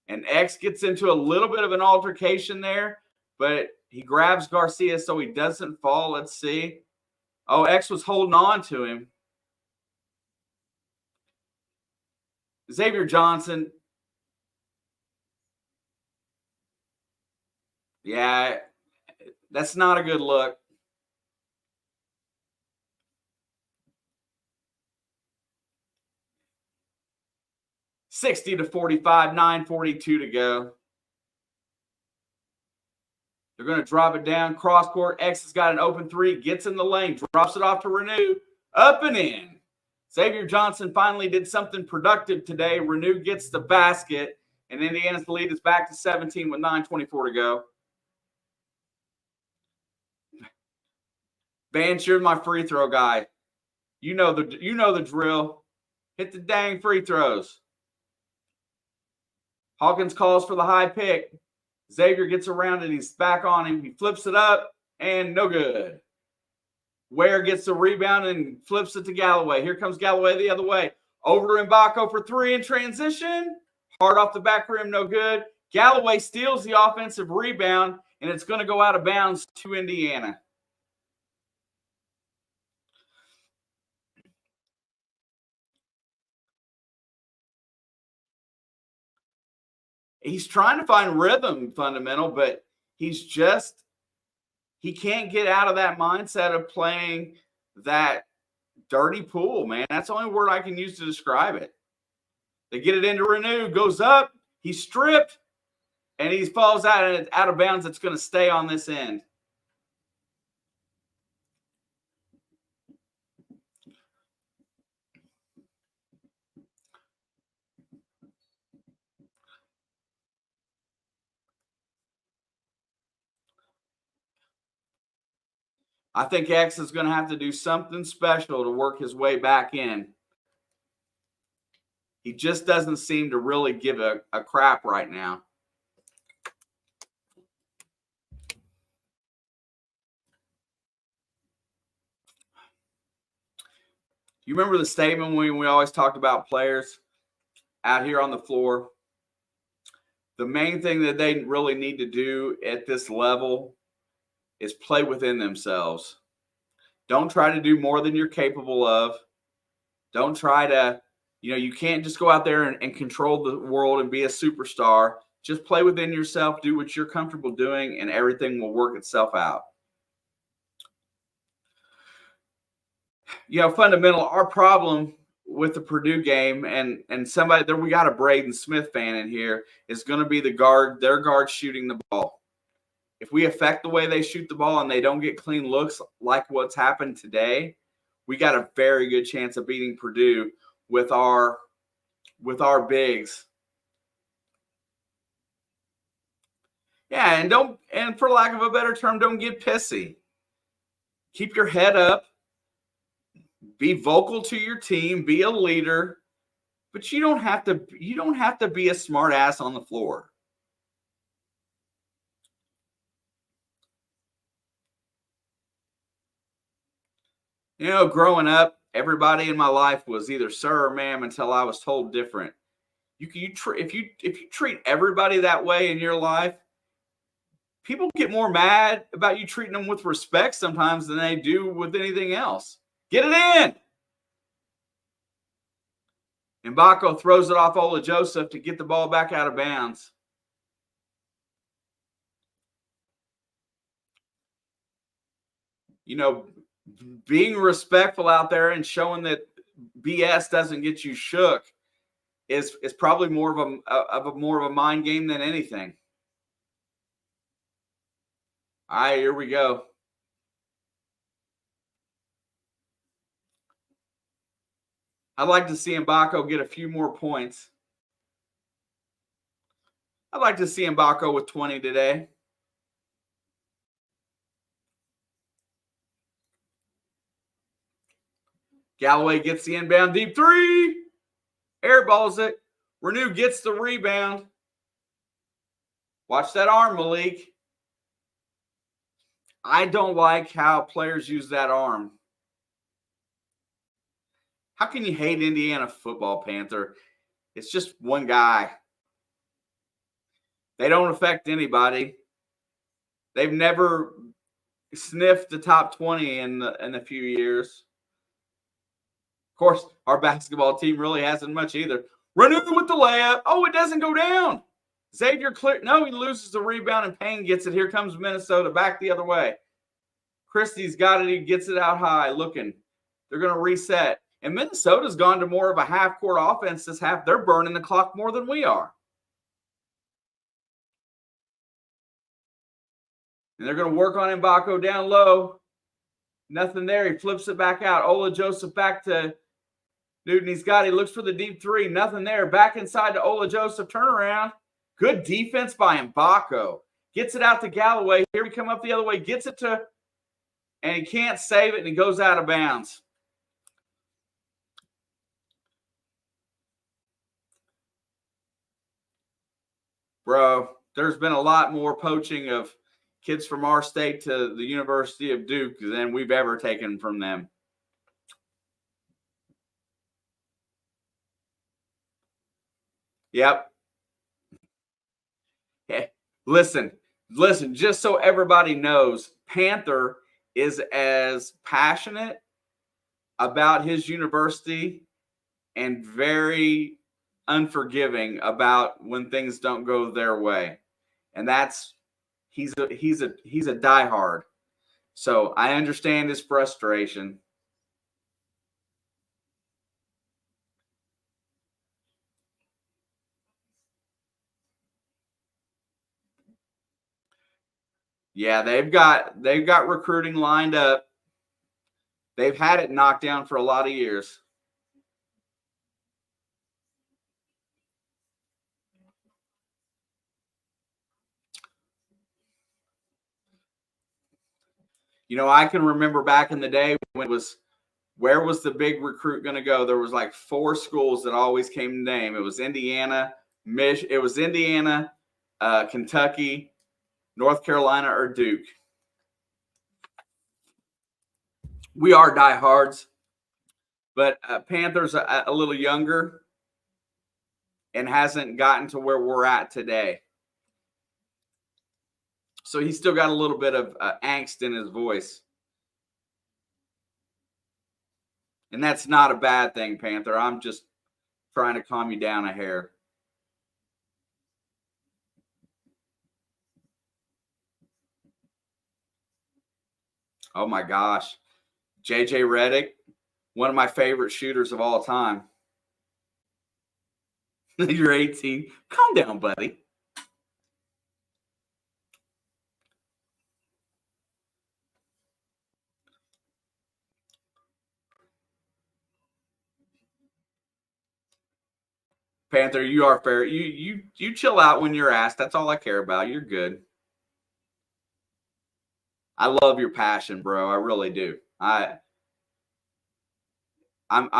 And X gets into a little bit of an altercation there, but he grabs Garcia so he doesn't fall. Let's see. Oh, X was holding on to him. Xavier Johnson. Yeah, that's not a good look. (60-45), 9:42 to go. They're going to drop it down. Cross court. X has got an open three. Gets in the lane. Drops it off to Renew. Up and in. Xavier Johnson finally did something productive today. Renew gets the basket. And Indiana's lead is back to 17 with 9:24 to go. Vance, you're my free throw guy. You know the drill. Hit the dang free throws. Hawkins calls for the high pick. Xavier gets around it. He's back on him. He flips it up, and no good. Ware gets the rebound and flips it to Galloway. Here comes Galloway the other way. Over to Mbako for three in transition. Hard off the back rim, no good. Galloway steals the offensive rebound, and it's going to go out of bounds to Indiana. He's trying to find rhythm, fundamental, but he can't get out of that mindset of playing that dirty pool, man. That's the only word I can use to describe it. They get it into Renew, goes up, he's stripped, and he falls out of bounds. It's going to stay on this end. I think X is going to have to do something special to work his way back in. He just doesn't seem to really give a crap right now. You remember the statement when we always talked about players out here on the floor? The main thing that they really need to do at this level is play within themselves. Don't try to do more than you're capable of. Don't try to, you can't just go out there and control the world and be a superstar. Just play within yourself, do what you're comfortable doing, and everything will work itself out. Fundamental, our problem with the Purdue game, and somebody there, we got a Braden Smith fan in here, is going to be their guard shooting the ball. If we affect the way they shoot the ball and they don't get clean looks like what's happened today, we got a very good chance of beating Purdue with our bigs. Yeah, and for lack of a better term, don't get pissy. Keep your head up. Be vocal to your team, be a leader, but you don't have to be a smart ass on the floor. Growing up, everybody in my life was either sir or ma'am until I was told different. If you treat everybody that way in your life, people get more mad about you treating them with respect sometimes than they do with anything else. Get it in. Mbako throws it off Ola Joseph to get the ball back out of bounds. Being respectful out there and showing that BS doesn't get you shook is probably more of a mind game than anything. All right, here we go. I'd like to see Mbako get a few more points. I'd like to see Mbako with 20 today. Galloway gets the inbound deep three. Airballs it. Renew gets the rebound. Watch that arm, Malik. I don't like how players use that arm. How can you hate Indiana football, Panther? It's just one guy. They don't affect anybody. They've never sniffed the top 20 in a few years. Of course, our basketball team really hasn't much either. Renew with the layup. Oh, it doesn't go down. Xavier clear. No, he loses the rebound and Payne gets it. Here comes Minnesota back the other way. Christie's got it. He gets it out high. Looking. They're going to reset. And Minnesota's gone to more of a half-court offense this half. They're burning the clock more than we are. And they're going to work on Mbako down low. Nothing there. He flips it back out. Ola Joseph back to Newton. He looks for the deep three. Nothing there. Back inside to Ola Joseph. Turnaround. Good defense by Mbako. Gets it out to Galloway. Here we come up the other way. Gets it to, and he can't save it, and he goes out of bounds. Bro, there's been a lot more poaching of kids from our state to the University of Duke than we've ever taken from them. Yep. Yeah. Listen, just so everybody knows, Panther is as passionate about his university and very unforgiving about when things don't go their way. And he's a diehard. So I understand his frustration. Yeah, they've got recruiting lined up. They've had it knocked down for a lot of years. I can remember back in the day when it was, where was the big recruit going to go? There was like 4 schools that always came to name. It was Indiana, Kentucky, North Carolina, or Duke. We are diehards, but Panthers a little younger and hasn't gotten to where we're at today. So he's still got a little bit of angst in his voice. And that's not a bad thing, Panther. I'm just trying to calm you down a hair. Oh, my gosh. J.J. Redick, one of my favorite shooters of all time. You're 18. Calm down, buddy. Panther, you are fair. You chill out when you're asked. That's all I care about. You're good. I love your passion, bro. I really do. I'm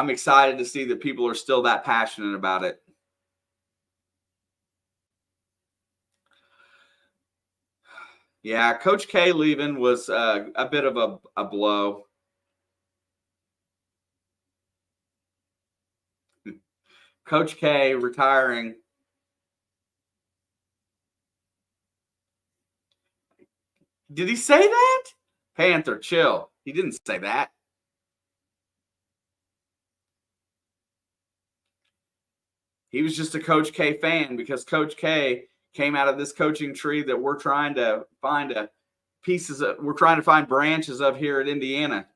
excited to see that people are still that passionate about it. Yeah, Coach K leaving was a bit of a blow. Coach K retiring. Did he say that? Panther, chill. He didn't say that. He was just a Coach K fan because Coach K came out of this coaching tree that we're trying to find we're trying to find branches of here at Indiana.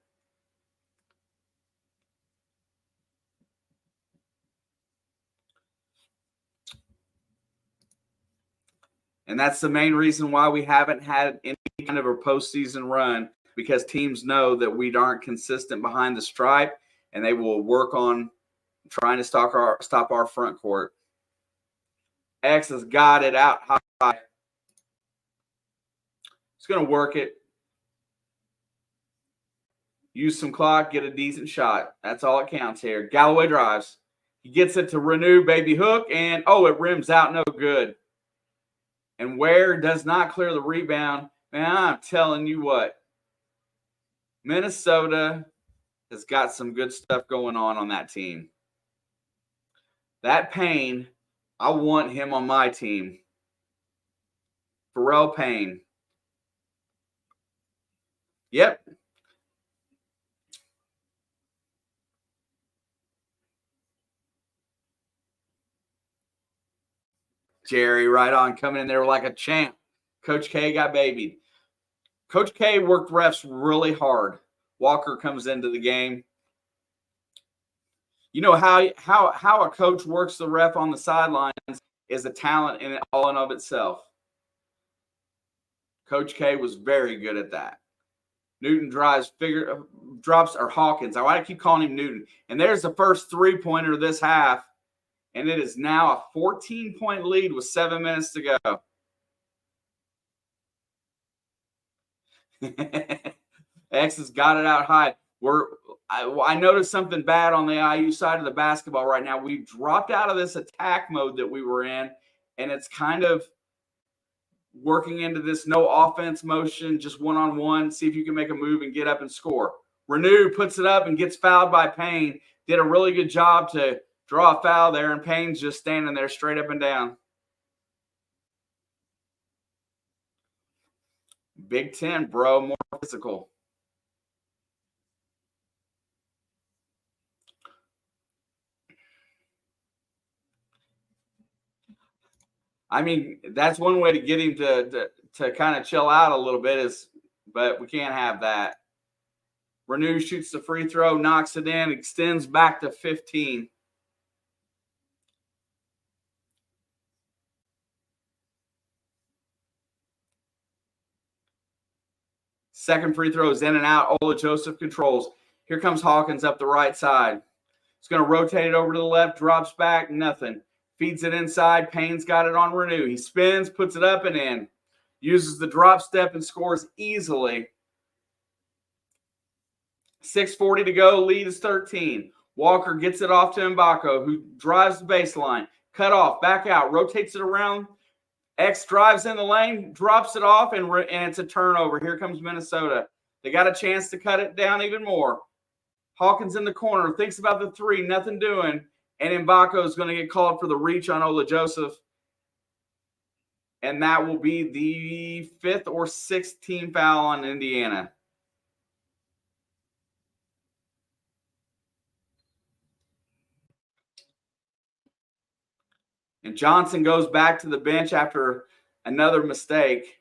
And that's the main reason why we haven't had any kind of a postseason run, because teams know that we aren't consistent behind the stripe, and they will work on trying to stop our front court. X has got it out high. It's going to work it. Use some clock, get a decent shot. That's all it counts here. Galloway drives. He gets it to Renew, baby hook, and it rims out, no good. And Ware does not clear the rebound. Man, I'm telling you what, Minnesota has got some good stuff going on that team. That Payne, I want him on my team. Pharrell Payne. Yep. Jerry, right on, coming in there like a champ. Coach K got babied. Coach K worked refs really hard. Walker comes into the game. You know how a coach works the ref on the sidelines is a talent in all and of itself. Coach K was very good at that. Newton drops, or Hawkins. Why do I keep calling him Newton? And there's the first 3-pointer this half, and it is now a 14-point lead with 7 minutes to go. X has got it out high. I noticed something bad on the IU side of the basketball right now. We dropped out of this attack mode that we were in, and it's kind of working into this no offense motion, just one-on-one, see if you can make a move and get up and score. Renew puts it up and gets fouled by Payne. Did a really good job to draw a foul there, and Payne's just standing there straight up and down. Big Ten, bro, more physical. I mean, that's one way to get him to kind of chill out a little bit, but we can't have that. Renew shoots the free throw, knocks it in, extends back to 15. Second free throw is in and out. Ola Joseph controls. Here comes Hawkins up the right side. He's going to rotate it over to the left, drops back, nothing. Feeds it inside. Payne's got it on Renew. He spins, puts it up and in. Uses the drop step and scores easily. 6:40 to go. Lead is 13. Walker gets it off to Mbako, who drives the baseline. Cut off, back out, rotates it around. X drives in the lane, drops it off, and it's a turnover. Here comes Minnesota. They got a chance to cut it down even more. Hawkins in the corner, thinks about the three, nothing doing. And Mbako is going to get called for the reach on Ola Joseph. And that will be the 5th or 6th team foul on Indiana. And Johnson goes back to the bench after another mistake.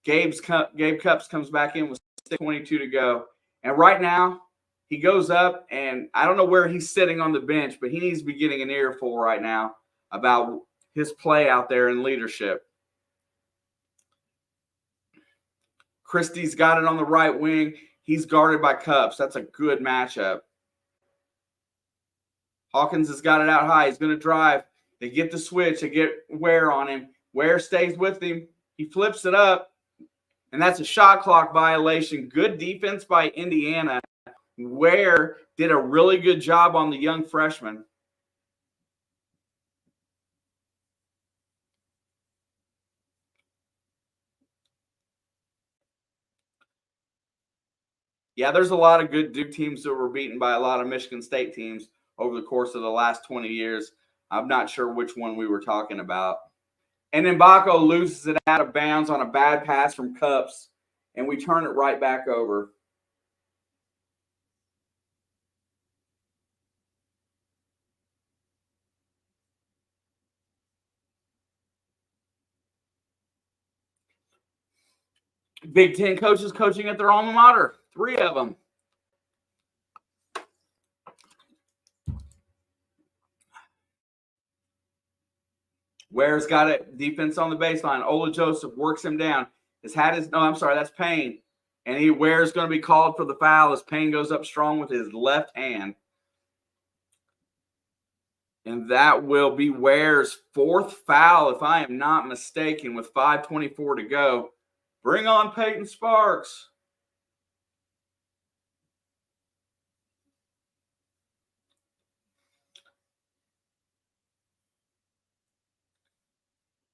Gabe Cupps comes back in with 6:22 to go. And right now, he goes up, and I don't know where he's sitting on the bench, but he needs to be getting an earful right now about his play out there in leadership. Christie's got it on the right wing. He's guarded by Cupps. That's a good matchup. Hawkins has got it out high. He's going to drive. They get the switch. They get Ware on him. Ware stays with him. He flips it up, and that's a shot clock violation. Good defense by Indiana. Ware did a really good job on the young freshman. Yeah, there's a lot of good Duke teams that were beaten by a lot of Michigan State teams over the course of the last 20 years. I'm not sure which one we were talking about. And Mbako loses it out of bounds on a bad pass from Cupps, and we turn it right back over. Big Ten coaches coaching at their alma mater, 3 of them. Ware's got it. Defense on the baseline. Ola Joseph works him down. That's Payne. And Ware's going to be called for the foul as Payne goes up strong with his left hand. And that will be Ware's 4th foul, if I am not mistaken, with 5:24 to go. Bring on Peyton Sparks.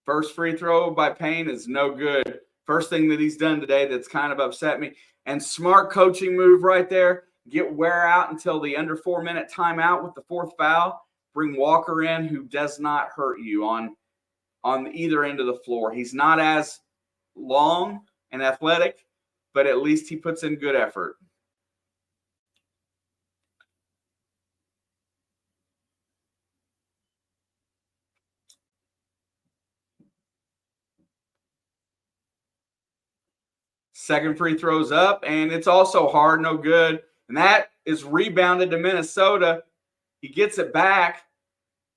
First free throw by Payne is no good. First thing that he's done today that's kind of upset me. And smart coaching move right there. Get Ware out until the under 4-minute timeout with the 4th foul. Bring Walker in, who does not hurt you on either end of the floor. He's not as long and athletic, but at least he puts in good effort. Second free throws up, and it's also hard, no good. And that is rebounded to Minnesota. He gets it back,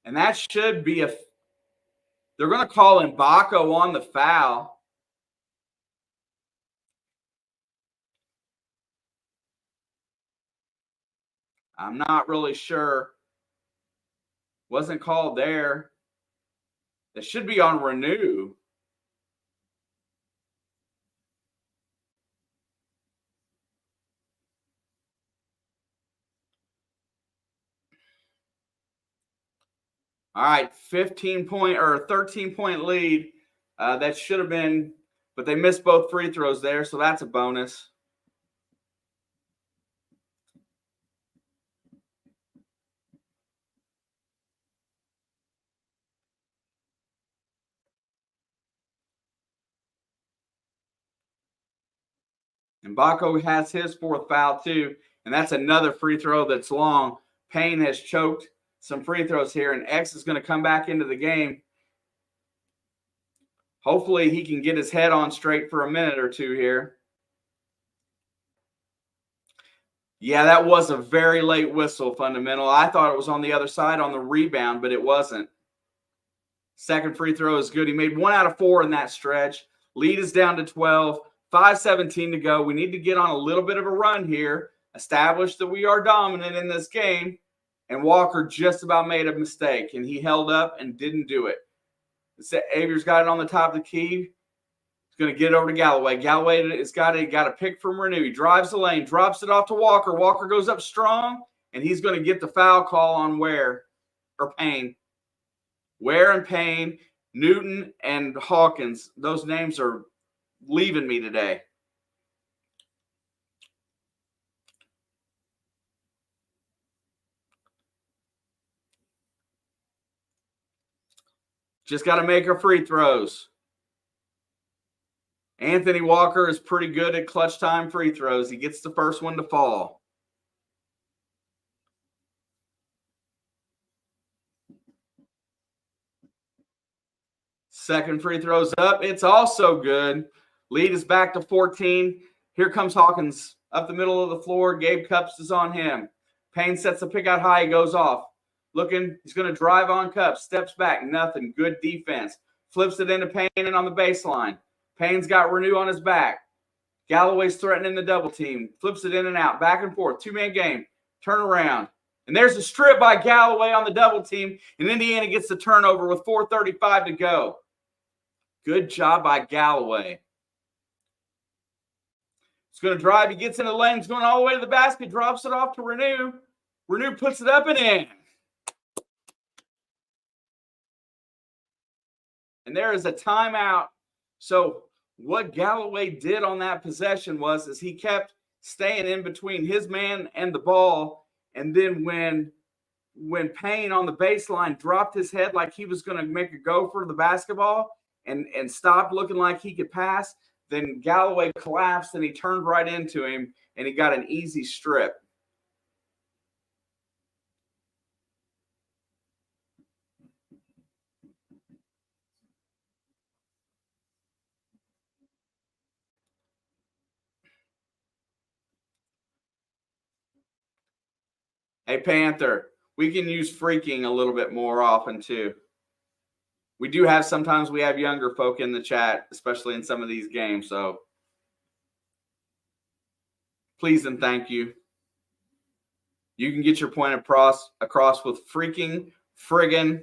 and that should be they're going to call Mbako on the foul. I'm not really sure. Wasn't called there. It should be on Renew. All right, 13-point lead. That should have been, but they missed both free throws there, so that's a bonus. And Mbako has his 4th foul too, and that's another free throw that's long. Payne has choked some free throws here, and X is going to come back into the game. Hopefully he can get his head on straight for a minute or two here. Yeah, that was a very late whistle, Fundamental. I thought it was on the other side on the rebound, but it wasn't. Second free throw is good. He made 1 out of 4 in that stretch. Lead is down to 12. 5:17 to go. We need to get on a little bit of a run here, establish that we are dominant in this game. And Walker just about made a mistake, and he held up and didn't do it. Avier's got it on the top of the key. Going to get it over to Galloway. Galloway has got a pick from Renew. He drives the lane, drops it off to Walker. Walker goes up strong, and he's going to get the foul call on Payne. Ware and Payne, Newton and Hawkins. Those names are leaving me today. Just got to make our free throws. Anthony Walker is pretty good at clutch time free throws. He gets the first one to fall. Second free throw's up. It's also good. Lead is back to 14. Here comes Hawkins up the middle of the floor. Gabe Cupps is on him. Payne sets the pick out high. He goes off. Looking, he's going to drive on Cupps. Steps back. Nothing. Good defense. Flips it into Payne and on the baseline. Payne's got Renew on his back. Galloway's threatening the double team. Flips it in and out. Back and forth. Two-man game. Turn around. And there's a strip by Galloway on the double team. And Indiana gets the turnover with 4:35 to go. Good job by Galloway. He's going to drive. He gets in the lane. He's going all the way to the basket. Drops it off to Renew. Renew puts it up and in. And there is a timeout. So what Galloway did on that possession was he kept staying in between his man and the ball. And then when Payne on the baseline dropped his head like he was going to make a go for the basketball and stopped looking like he could pass, then Galloway collapsed and he turned right into him and he got an easy strip. Hey, Panther, we can use freaking a little bit more often, too. We do have, sometimes we have younger folk in the chat, especially in some of these games. So please and thank you. You can get your point across with freaking, friggin'.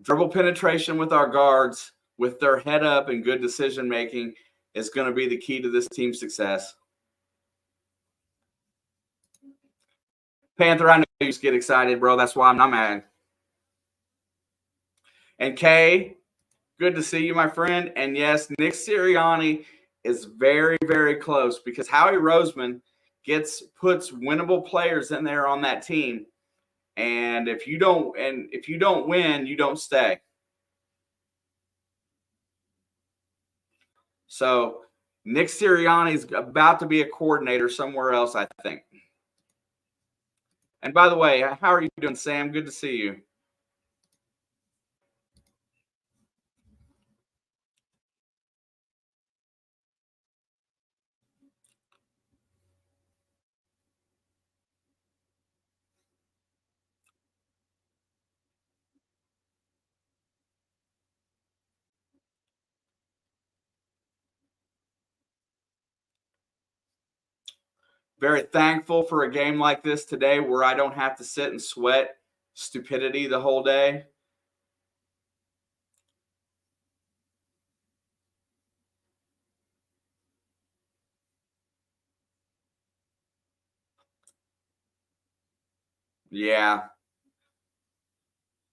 Dribble penetration with our guards, with their head up and good decision making, is going to be the key to this team's success. Panther, I know you just get excited, bro. That's why I'm not mad. And Kay, good to see you, my friend. And yes, Nick Sirianni is very, very close because Howie Roseman puts winnable players in there on that team. And if you don't win, you don't stay. So Nick Sirianni is about to be a coordinator somewhere else, I think. And by the way, how are you doing, Sam? Good to see you. Very thankful for a game like this today where I don't have to sit and sweat stupidity the whole day. Yeah.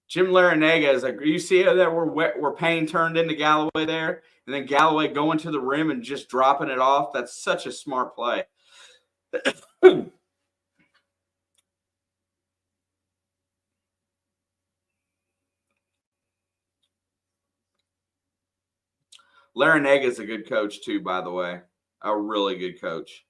Jim Larinaga is like, you see that where Payne turned into Galloway there, and then Galloway going to the rim and just dropping it off. That's such a smart play. Larinaga is a good coach too, by the way. A really good coach.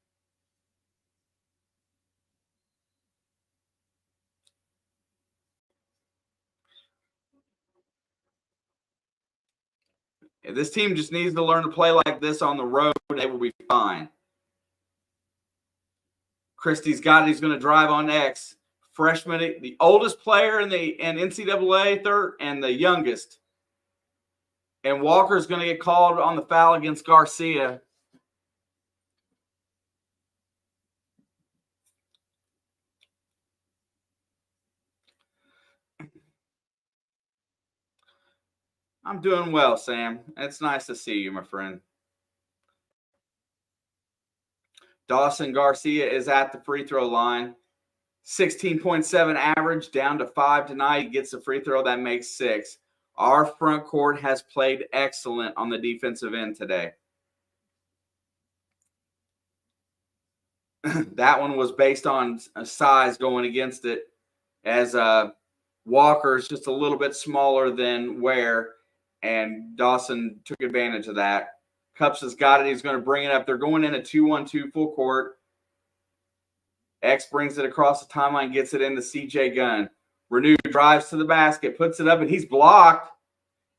This team just needs to learn to play like this on the road, and they will be fine. Christie's got it. He's going to drive on X. Freshman, the oldest player in NCAA, third, and the youngest. And Walker's going to get called on the foul against Garcia. I'm doing well, Sam. It's nice to see you, my friend. Dawson Garcia is at the free throw line. 16.7 average, down to 5 tonight. He gets a free throw. That makes 6. Our front court has played excellent on the defensive end today. That one was based on size going against it, as Walker is just a little bit smaller than Ware, and Dawson took advantage of that. Cups has got it. He's going to bring it up. They're going in a 2-1-2 full court. X brings it across the timeline, gets it into CJ Gunn. Renew drives to the basket, puts it up, and he's blocked.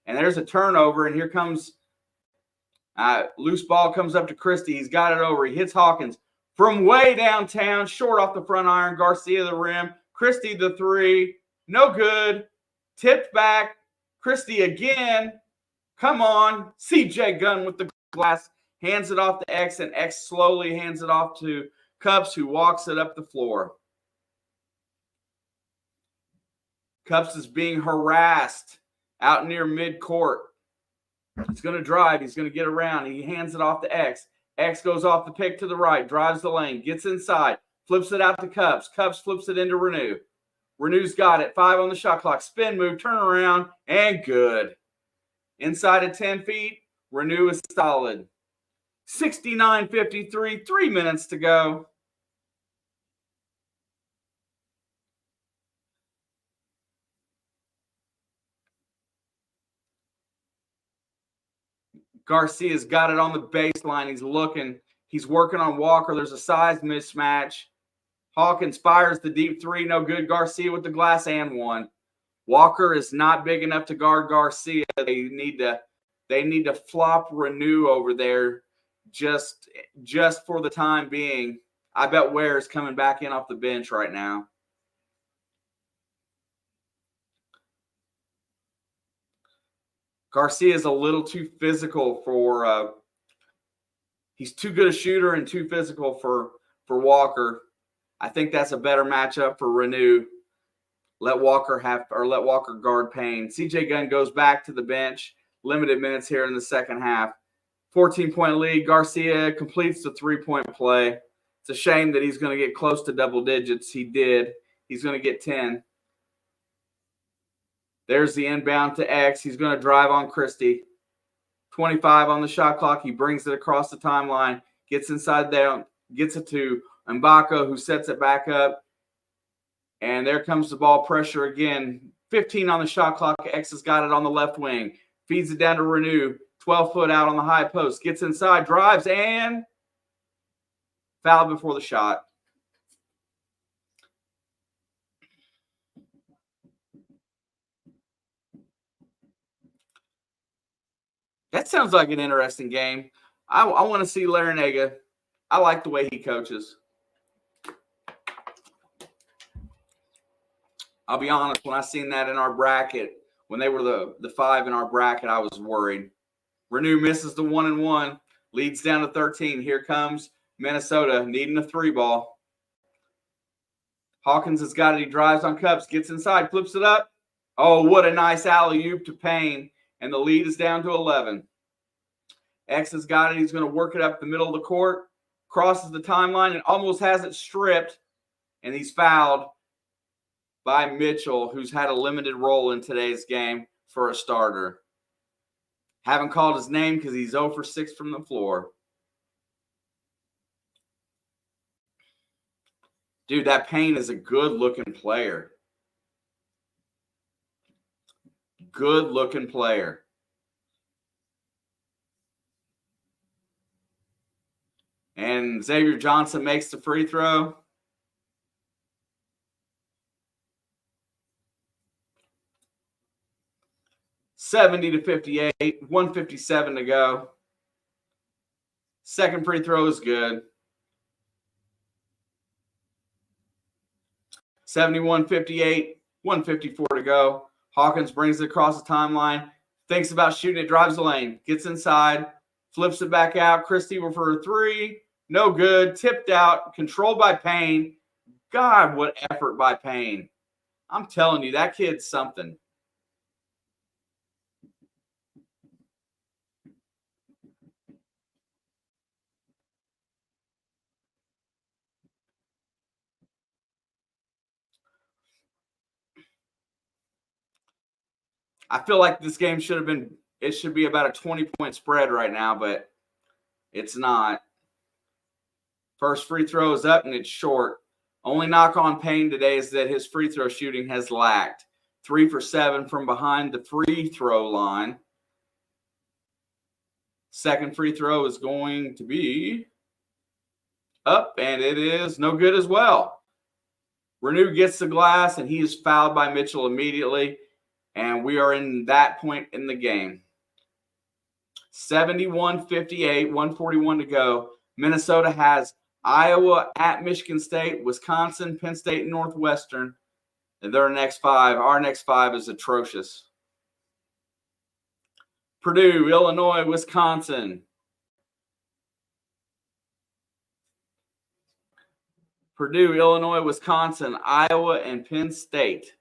And there's a turnover, and here comes loose ball comes up to Christie. He's got it over. He hits Hawkins from way downtown, short off the front iron. Garcia the rim. Christie the three. No good. Tipped back. Christie again. Come on. CJ Gunn with the glass. Hands it off to X, and X slowly hands it off to Cups, who walks it up the floor. Cups is being harassed out near midcourt. He's going to drive. He's going to get around. He hands it off to X. X goes off the pick to the right, drives the lane, gets inside, flips it out to Cups. Cups flips it into Renew. Renew's got it. 5 on the shot clock. Spin move, turn around, and good. Inside of 10 feet, Renew is solid. 69-53, 3 minutes to go. Garcia's got it on the baseline. He's looking. He's working on Walker. There's a size mismatch. Hawkins fires the deep three. No good. Garcia with the glass and one. Walker is not big enough to guard Garcia. They need to flop Renew over there just for the time being. I bet Ware's coming back in off the bench right now. Garcia is a little too physical for he's too good a shooter and too physical for Walker. I think that's a better matchup for Renew. Let Walker guard Payne. CJ Gunn goes back to the bench. Limited minutes here in the second half. 14-point lead. Garcia completes the 3-point play. It's a shame that he's going to get close to double digits. He did. He's going to get 10. There's the inbound to X. He's going to drive on Christie. 25 on the shot clock. He brings it across the timeline. Gets inside there. Gets it to Mbako, who sets it back up. And there comes the ball pressure again. 15 on the shot clock. X has got it on the left wing. Feeds it down to Renew. 12-foot out on the high post. Gets inside, drives, and fouled before the shot. That sounds like an interesting game. I want to see Larinaga. I like the way he coaches. I'll be honest, when I seen that in our bracket, when they were the 5 in our bracket, I was worried. Renew misses the 1-1, leads down to 13. Here comes Minnesota needing a 3-ball. Hawkins has got it. He drives on Cups, gets inside, flips it up. Oh, what a nice alley-oop to Payne. And the lead is down to 11. X has got it. He's going to work it up the middle of the court, crosses the timeline, and almost has it stripped. And he's fouled by Mitchell, who's had a limited role in today's game for a starter. Haven't called his name because he's 0 for 6 from the floor. Dude, that Payne is a good-looking player. Good-looking player. And Xavier Johnson makes the free throw. (70-58), 157 to go. Second free throw is good. 71-58, 154 to go. Hawkins brings it across the timeline, thinks about shooting it, drives the lane, gets inside, flips it back out. Christie for a three. No good. Tipped out. Controlled by Payne. God, what effort by Payne. I'm telling you, that kid's something. I feel like this game should have been, it should be about a 20-point spread right now, but it's not. First free throw is up and it's short. Only knock on Payne today is that his free throw shooting has lacked. 3 for 7 from behind the free throw line. Second free throw is going to be up, and it is no good as well. Renew gets the glass, and he is fouled by Mitchell immediately, and we are in that point in the game. 71-58, 141 to go. Minnesota has Iowa at Michigan State, Wisconsin, Penn State, and Northwestern. And their next five. Our next five is atrocious. Purdue, Illinois, Wisconsin. Purdue, Illinois, Wisconsin, Iowa, and Penn State.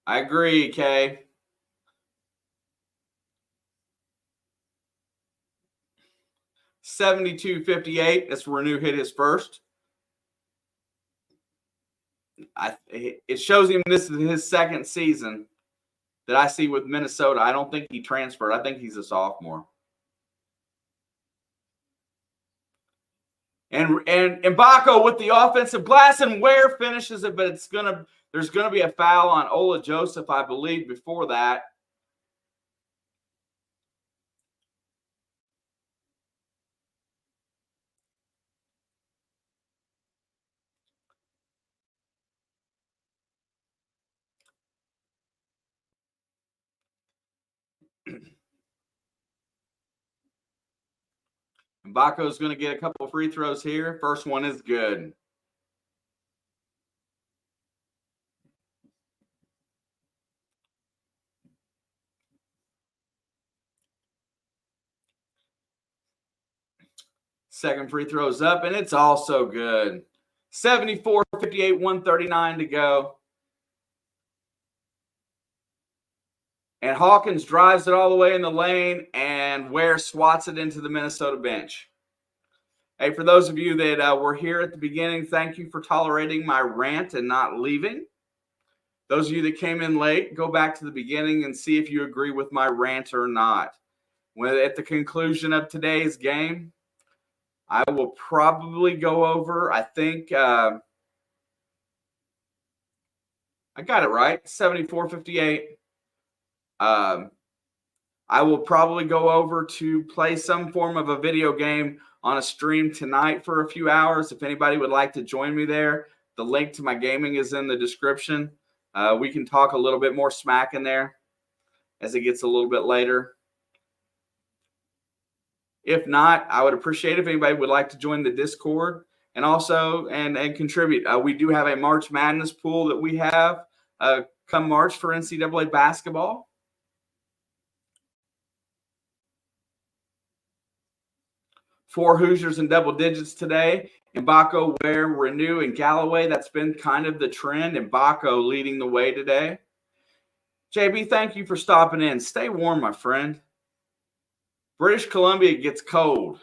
I agree, Kay. (72-58). That's Renew hit his first. It shows him this is his second season that I see with Minnesota. I don't think he transferred. I think he's a sophomore. And Mbako with the offensive glass, and Ware finishes it, but there's gonna be a foul on Ola Joseph, I believe, before that. Mbako's going to get a couple of free throws here. First one is good. Second free throw's up, and it's also good. 74-58, 139 to go. And Hawkins drives it all the way in the lane, and Ware swats it into the Minnesota bench. Hey, for those of you that were here at the beginning, thank you for tolerating my rant and not leaving. Those of you that came in late, go back to the beginning and see if you agree with my rant or not. When at the conclusion of today's game, I will probably go over, I think, I got it right, 74-58. I will probably go over to play some form of a video game on a stream tonight for a few hours. If anybody would like to join me there, the link to my gaming is in the description. We can talk a little bit more smack in there as it gets a little bit later. If not, I would appreciate if anybody would like to join the Discord and also and contribute. We do have a March Madness pool that we have come March for NCAA basketball. Four Hoosiers in double digits today. Mbako, Ware, Renew, and Galloway. That's been kind of the trend. Mbako leading the way today. JB, thank you for stopping in. Stay warm, my friend. British Columbia gets cold.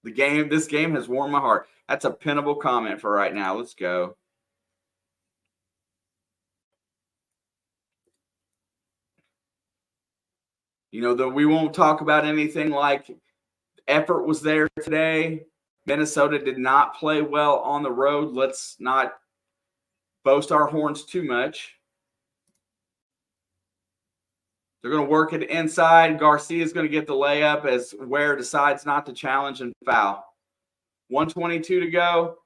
This game has warmed my heart. That's a pinnable comment for right now. Let's go. You know, we won't talk about anything like effort was there today. Minnesota did not play well on the road. Let's not boast our horns too much. They're going to work it inside. Garcia is going to get the layup as Ware decides not to challenge and foul. 1:22 to go.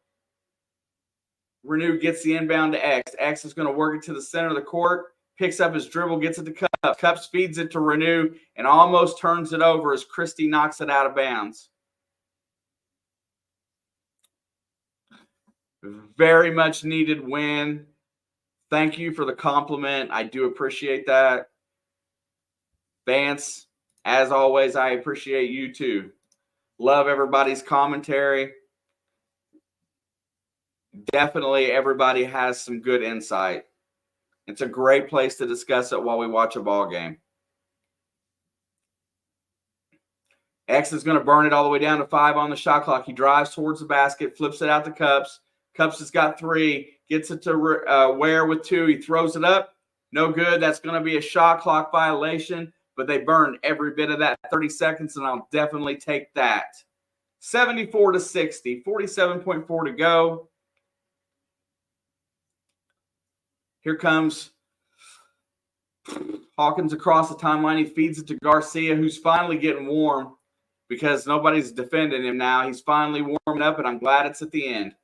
Renew gets the inbound to X. X is going to work it to the center of the court, picks up his dribble, gets it to Cups. Cups feeds it to Renew and almost turns it over as Christie knocks it out of bounds. Very much needed win. Thank you for the compliment. I do appreciate that. Vance, as always, I appreciate you too. Love everybody's commentary. Definitely everybody has some good insight. It's a great place to discuss it while we watch a ball game. X is going to burn it all the way down to 5 on the shot clock. He drives towards the basket, flips it out to Cups. Cups has got 3, gets it to Ware with 2. He throws it up. No good. That's going to be a shot clock violation, but they burned every bit of that 30 seconds, and I'll definitely take that. 74-60, 47.4 to go. Here comes Hawkins across the timeline. He feeds it to Garcia, who's finally getting warm because nobody's defending him now. He's finally warming up, and I'm glad it's at the end.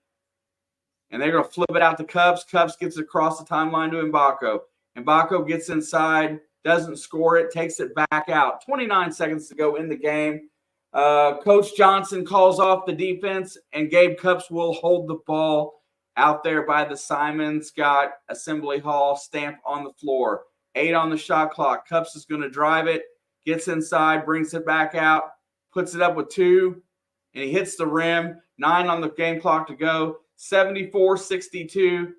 And they're going to flip it out to Cups. Cups gets it across the timeline to Mbako. Mbako gets inside, doesn't score it, takes it back out. 29 seconds to go in the game. Coach Johnson calls off the defense, and Gabe Cups will hold the ball out there by the Simon Scott Assembly Hall stamp on the floor. 8 on the shot clock. Cups is going to drive it, gets inside, brings it back out, puts it up with 2, and he hits the rim. 9 on the game clock to go. 74-62.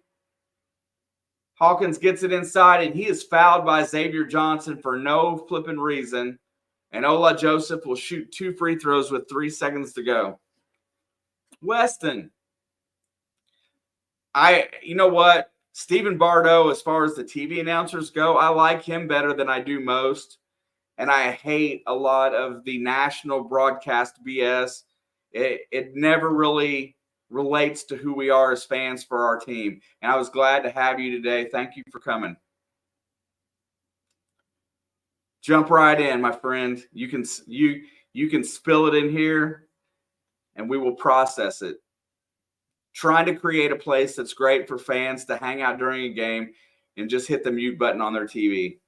Hawkins gets it inside, and he is fouled by Xavier Johnson for no flipping reason. And Ola Joseph will shoot 2 free throws with 3 seconds to go. Weston. You know what? Stephen Bardo, as far as the TV announcers go, I like him better than I do most. And I hate a lot of the national broadcast BS. It never really relates to who we are as fans for our team. And I was glad to have you today. Thank you for coming. Jump right in, my friend. You can spill it in here, and we will process it. Trying to create a place that's great for fans to hang out during a game and just hit the mute button on their TV.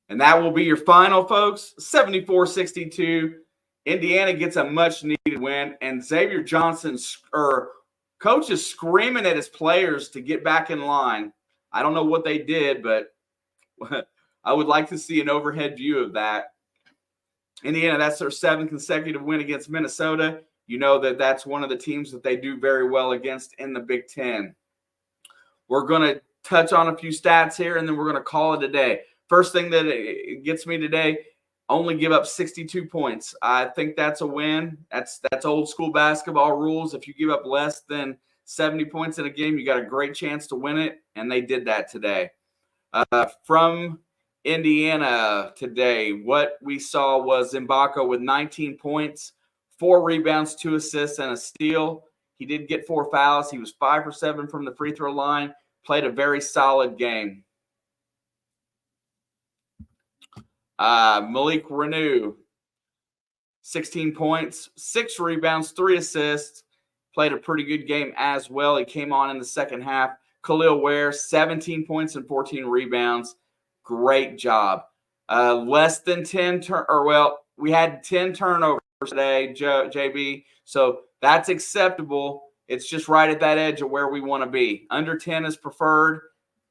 And that will be your final, folks. 74-62. Indiana gets a much-needed win, and Xavier Johnson, coach is screaming at his players to get back in line. I don't know what they did, but I would like to see an overhead view of that. Indiana, that's their 7th consecutive win against Minnesota. You know that's one of the teams that they do very well against in the Big Ten. We're going to touch on a few stats here, and then we're going to call it a day. First thing that it gets me today, only give up 62 points. I think that's a win. That's old school basketball rules. If you give up less than 70 points in a game, you got a great chance to win it, and they did that today. From Indiana today, what we saw was Mbako with 19 points, 4 rebounds, 2 assists, and a steal. He did get 4 fouls. He was 5 for 7 from the free throw line, played a very solid game. Malik Renew, 16 points, 6 rebounds, 3 assists, played a pretty good game as well. He came on in the second half. Kel'el Ware, 17 points and 14 rebounds. Great job. Less than 10 we had 10 turnovers today, JB. So that's acceptable. It's just right at that edge of where we want to be. Under 10 is preferred.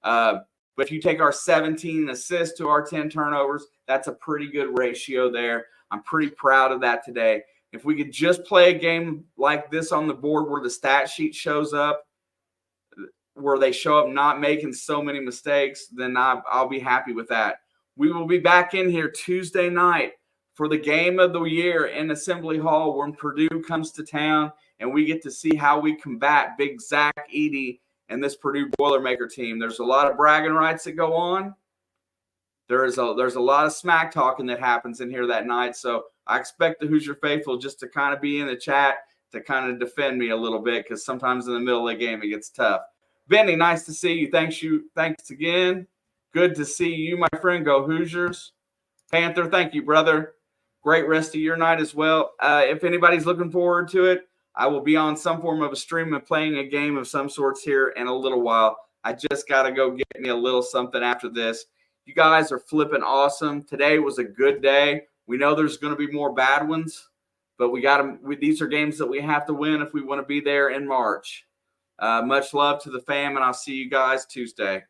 But if you take our 17 assists to our 10 turnovers, that's a pretty good ratio there. I'm pretty proud of that today. If we could just play a game like this on the board where the stat sheet shows up, where they show up not making so many mistakes, then I'll be happy with that. We will be back in here Tuesday night for the game of the year in Assembly Hall when Purdue comes to town, and we get to see how we combat Big Zach Edey and this Purdue Boilermaker team. There's a lot of bragging rights that go on. there's a lot of smack talking that happens in here that night. So I expect the Hoosier faithful just to kind of be in the chat to kind of defend me a little bit, because sometimes in the middle of the game it gets tough. Benny, nice to see you. Thanks again. Good to see you, my friend. Go Hoosiers. Panther, thank you, brother. Great rest of your night as well. If anybody's looking forward to it, I will be on some form of a stream and playing a game of some sorts here in a little while. I just got to go get me a little something after this. You guys are flipping awesome. Today was a good day. We know there's going to be more bad ones, but these are games that we have to win if we want to be there in March. Much love to the fam, and I'll see you guys Tuesday.